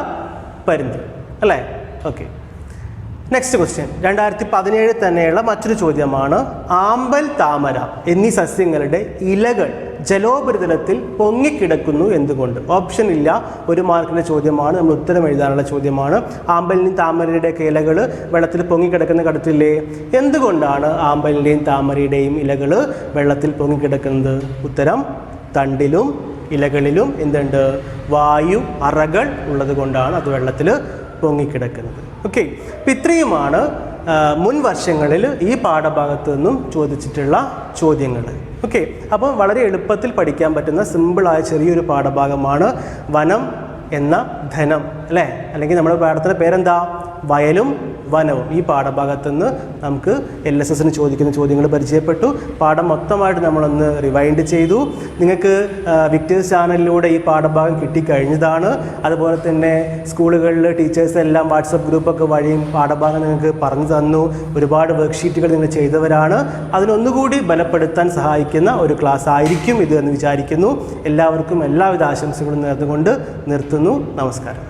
പരുന്ത് അല്ലേ. ഓക്കെ. നെക്സ്റ്റ് ക്വസ്റ്റ്യൻ 2017 തന്നെയുള്ള മറ്റൊരു ചോദ്യമാണ്. ആമ്പൽ, താമര എന്നീ സസ്യങ്ങളുടെ ഇലകൾ ജലോപരിതലത്തിൽ പൊങ്ങിക്കിടക്കുന്നു എന്തുകൊണ്ട്? ഓപ്ഷൻ ഇല്ല, 1 മാർക്കിൻ്റെ ചോദ്യമാണ്. നമ്മൾ ഉത്തരം എഴുതാനുള്ള ചോദ്യമാണ്. ആമ്പലിൻ്റെയും താമരയുടെയൊക്കെ ഇലകൾ വെള്ളത്തിൽ പൊങ്ങിക്കിടക്കുന്ന കടത്തില്ലേ? എന്തുകൊണ്ടാണ് ആമ്പലിൻ്റെയും താമരയുടെയും ഇലകൾ വെള്ളത്തിൽ പൊങ്ങിക്കിടക്കുന്നത്? ഉത്തരം തണ്ടിലും ഇലകളിലും എന്തുണ്ട്? വായു അറകൾ ഉള്ളത് കൊണ്ടാണ് അത് വെള്ളത്തിൽ പൊങ്ങിക്കിടക്കുന്നത്. ഓക്കെ. അപ്പം ഇത്രയുമാണ് മുൻ വർഷങ്ങളിൽ ഈ പാഠഭാഗത്തു നിന്നും ചോദിച്ചിട്ടുള്ള ചോദ്യങ്ങൾ. ഓക്കെ. അപ്പോൾ വളരെ എളുപ്പത്തിൽ പഠിക്കാൻ പറ്റുന്ന സിമ്പിളായ ചെറിയൊരു പാഠഭാഗമാണ് വനം എന്ന ധനം അല്ലേ. അല്ലെങ്കിൽ നമ്മുടെ പാഠത്തിൻ്റെ പേരെന്താ? വയലും വനവും. ഈ പാഠഭാഗത്തു നിന്ന് നമുക്ക് LSSന് ചോദിക്കുന്ന ചോദ്യങ്ങൾ പരിചയപ്പെട്ടു. പാഠം മൊത്തമായിട്ട് നമ്മളൊന്ന് റിവൈൻഡ് ചെയ്തു. നിങ്ങൾക്ക് വിക്ടേഴ്സ് ചാനലിലൂടെ ഈ പാഠഭാഗം കിട്ടിക്കഴിഞ്ഞതാണ്. അതുപോലെ തന്നെ സ്കൂളുകളിൽ ടീച്ചേഴ്സ് എല്ലാം വാട്സപ്പ് ഗ്രൂപ്പൊക്കെ വഴിയും പാഠഭാഗം നിങ്ങൾക്ക് പറഞ്ഞു തന്നു. ഒരുപാട് വർക്ക്ഷീറ്റുകൾ നിങ്ങൾ ചെയ്തവരാണ്. അതിനൊന്നുകൂടി ബലപ്പെടുത്താൻ സഹായിക്കുന്ന ഒരു ക്ലാസ് ആയിരിക്കും ഇത് എന്ന് വിചാരിക്കുന്നു. എല്ലാവർക്കും എല്ലാവിധ ആശംസകളും നേർന്നുകൊണ്ട് നിർത്തുന്നു. നമസ്കാരം.